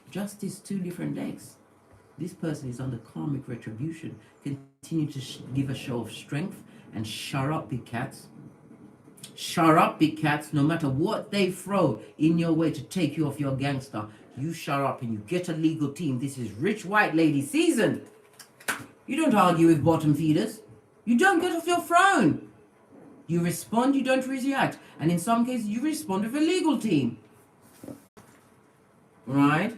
Justice, 2 different decks. This person is under karmic retribution. Continue to give a show of strength and shut up, big cats. Shut up, big cats. No matter what they throw in your way to take you off your gangster, you shut up and you get a legal team. This is rich white lady season. You don't argue with bottom feeders. You don't get off your throne. You respond, you don't react. And in some cases, you respond with a legal team. Right?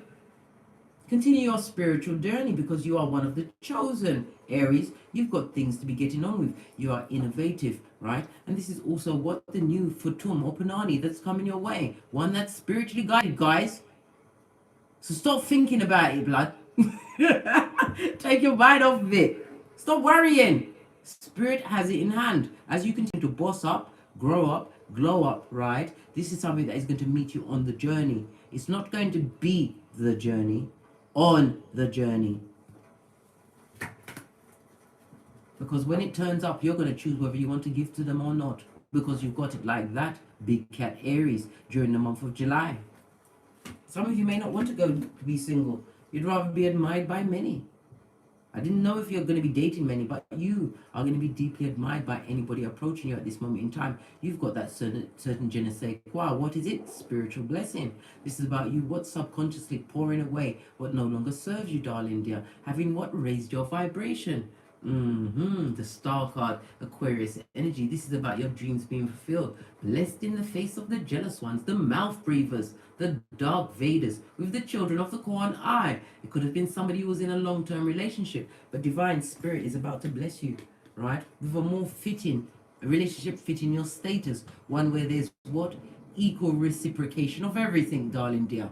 Continue your spiritual journey because you are one of the chosen. Aries, you've got things to be getting on with. You are innovative, right? And this is also what the new Futum or Panani that's coming your way. One that's spiritually guided, guys. So stop thinking about it, blood. Take your mind off of it. Stop worrying. Spirit has it in hand. As you continue to boss up, grow up, glow up, right? This is something that is going to meet you on the journey. It's not going to be the journey, on the journey. Because when it turns up, you're going to choose whether you want to give to them or not. Because you've got it like that, big cat Aries, during the month of July. Some of you may not want to go to be single. You'd rather be admired by many. I didn't know if you're going to be dating many, but you are going to be deeply admired by anybody approaching you at this moment in time. You've got that certain je ne sais quoi. What is it? Spiritual blessing. This is about you, what subconsciously pouring away what no longer serves you, darling dear. Having what raised your vibration. The star card, Aquarius energy. This is about your dreams being fulfilled. Blessed in the face of the jealous ones, the mouth breathers, the dark Vedas, with the children of the Corn Eye. It could have been somebody who was in a long-term relationship, but divine spirit is about to bless you, right? With a more fitting relationship, fitting your status. One where there's what? Equal reciprocation of everything, darling dear.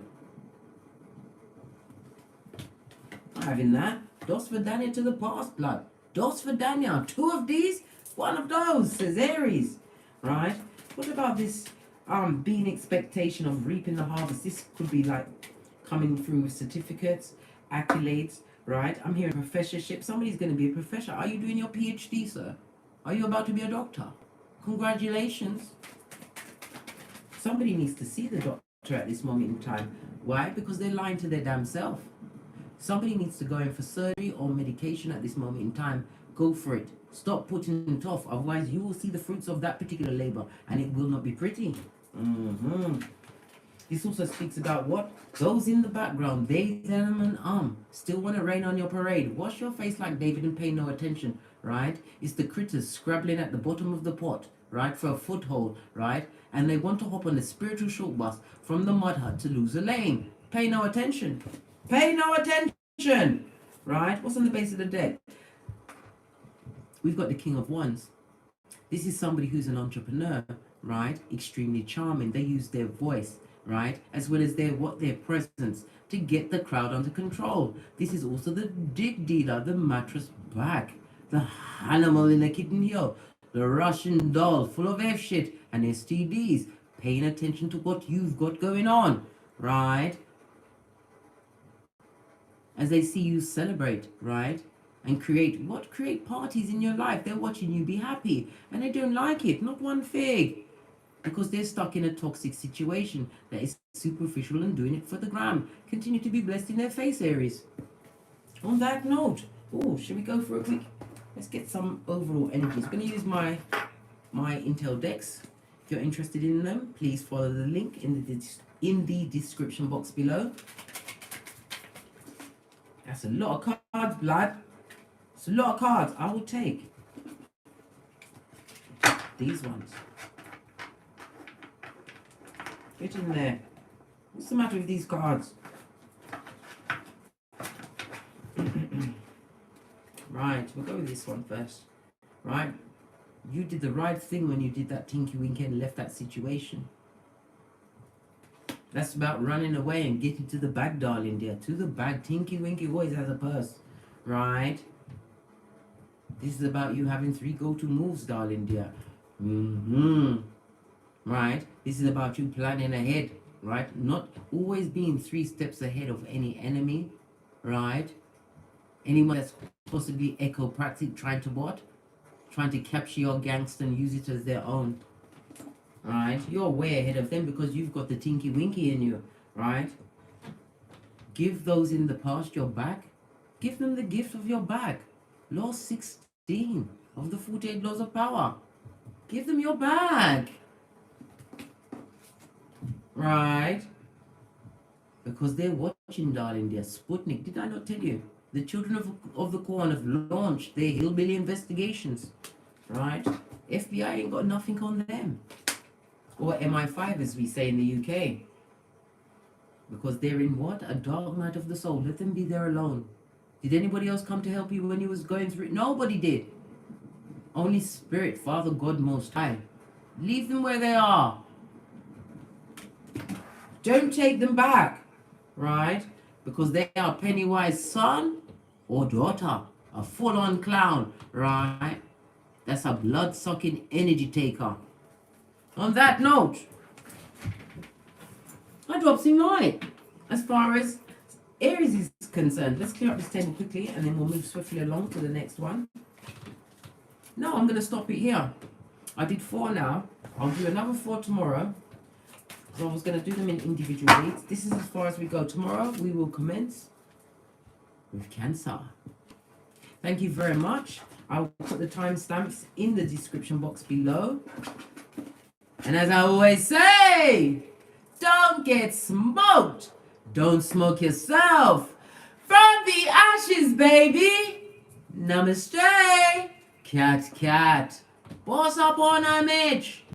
Having that. Dos for Dania to the past, blood. Dos for Dania. Two of these, one of those, says Aries. Right? What about this being expectation of reaping the harvest? This could be like coming through with certificates, accolades, right? I'm hearing professorship. Somebody's going to be a professor. Are you doing your PhD, sir? Are you about to be a doctor? Congratulations. Somebody needs to see the doctor at this moment in time. Why? Because they're lying to their damn self. Somebody needs to go in for surgery or medication at this moment in time. Go for it. Stop putting it off. Otherwise, you will see the fruits of that particular labor and it will not be pretty. This also speaks about what? Those in the background, they, them, and still want to rain on your parade. Wash your face like David and pay no attention, right? It's the critters scrabbling at the bottom of the pot, right, for a foothold, right? And they want to hop on the spiritual short bus from the mud hut to lose a lane. Pay no attention. Pay no attention, right? What's on the base of the deck? We've got the King of Wands. This is somebody who's an entrepreneur, right? Extremely charming. They use their voice, right? As well as their presence to get the crowd under control. This is also the dig dealer, the mattress bag, the animal in a kitten heel, the Russian doll full of F shit and STDs. Paying attention to what you've got going on, right? As they see you celebrate, right? And create parties in your life. They're watching you be happy and they don't like it, not one fig, because they're stuck in a toxic situation that is superficial and doing it for the gram. Continue to be blessed in their face, Aries. On that note, should we go for a quick, let's get some overall energies. I'm going to use my Intel decks. If you're interested in them, please follow the link in the description box below. That's a lot of cards, blood. It's a lot of cards. I will take these ones. Get in there. What's the matter with these cards? Right, we'll go with this one first. Right? You did the right thing when you did that tinky winky and left that situation. That's about running away and getting to the bag, darling dear. To the bag. Tinky Winky always has a purse. Right? This is about you having 3 go-to moves, darling dear. Right? This is about you planning ahead. Right? Not always being 3 steps ahead of any enemy. Right? Anyone that's possibly echo-practic trying to what? Trying to capture your gangster and use it as their own. Right, you're way ahead of them because you've got the tinky winky in you, right? Give those in the past your back. Give them the gift of your back. Law 16 of the 48 laws of power. Give them your back. Right? Because they're watching, darling dear. Sputnik, did I not tell you? The children of the corn have launched their hillbilly investigations, right? FBI ain't got nothing on them. Or MI5 as we say in the UK. Because they're in what? A dark night of the soul. Let them be there alone. Did anybody else come to help you when you was going through it? Nobody did. Only Spirit, Father God Most High. Leave them where they are. Don't take them back, right? Because they are Pennywise son or daughter. A full-on clown, right? That's a blood-sucking energy taker. On that note, I dropped some light as far as Aries is concerned. Let's clear up this table quickly and then we'll move swiftly along to the next one. No, I'm going to stop it here. I did 4 now. I'll do another 4 tomorrow. So I was going to do them in individual reads. This is as far as we go. Tomorrow we will commence with Cancer. Thank you very much. I'll put the timestamps in the description box below. And as I always say, don't get smoked. Don't smoke yourself. From the ashes, baby. Namaste. Cat, cat. Boss up on a Mitch.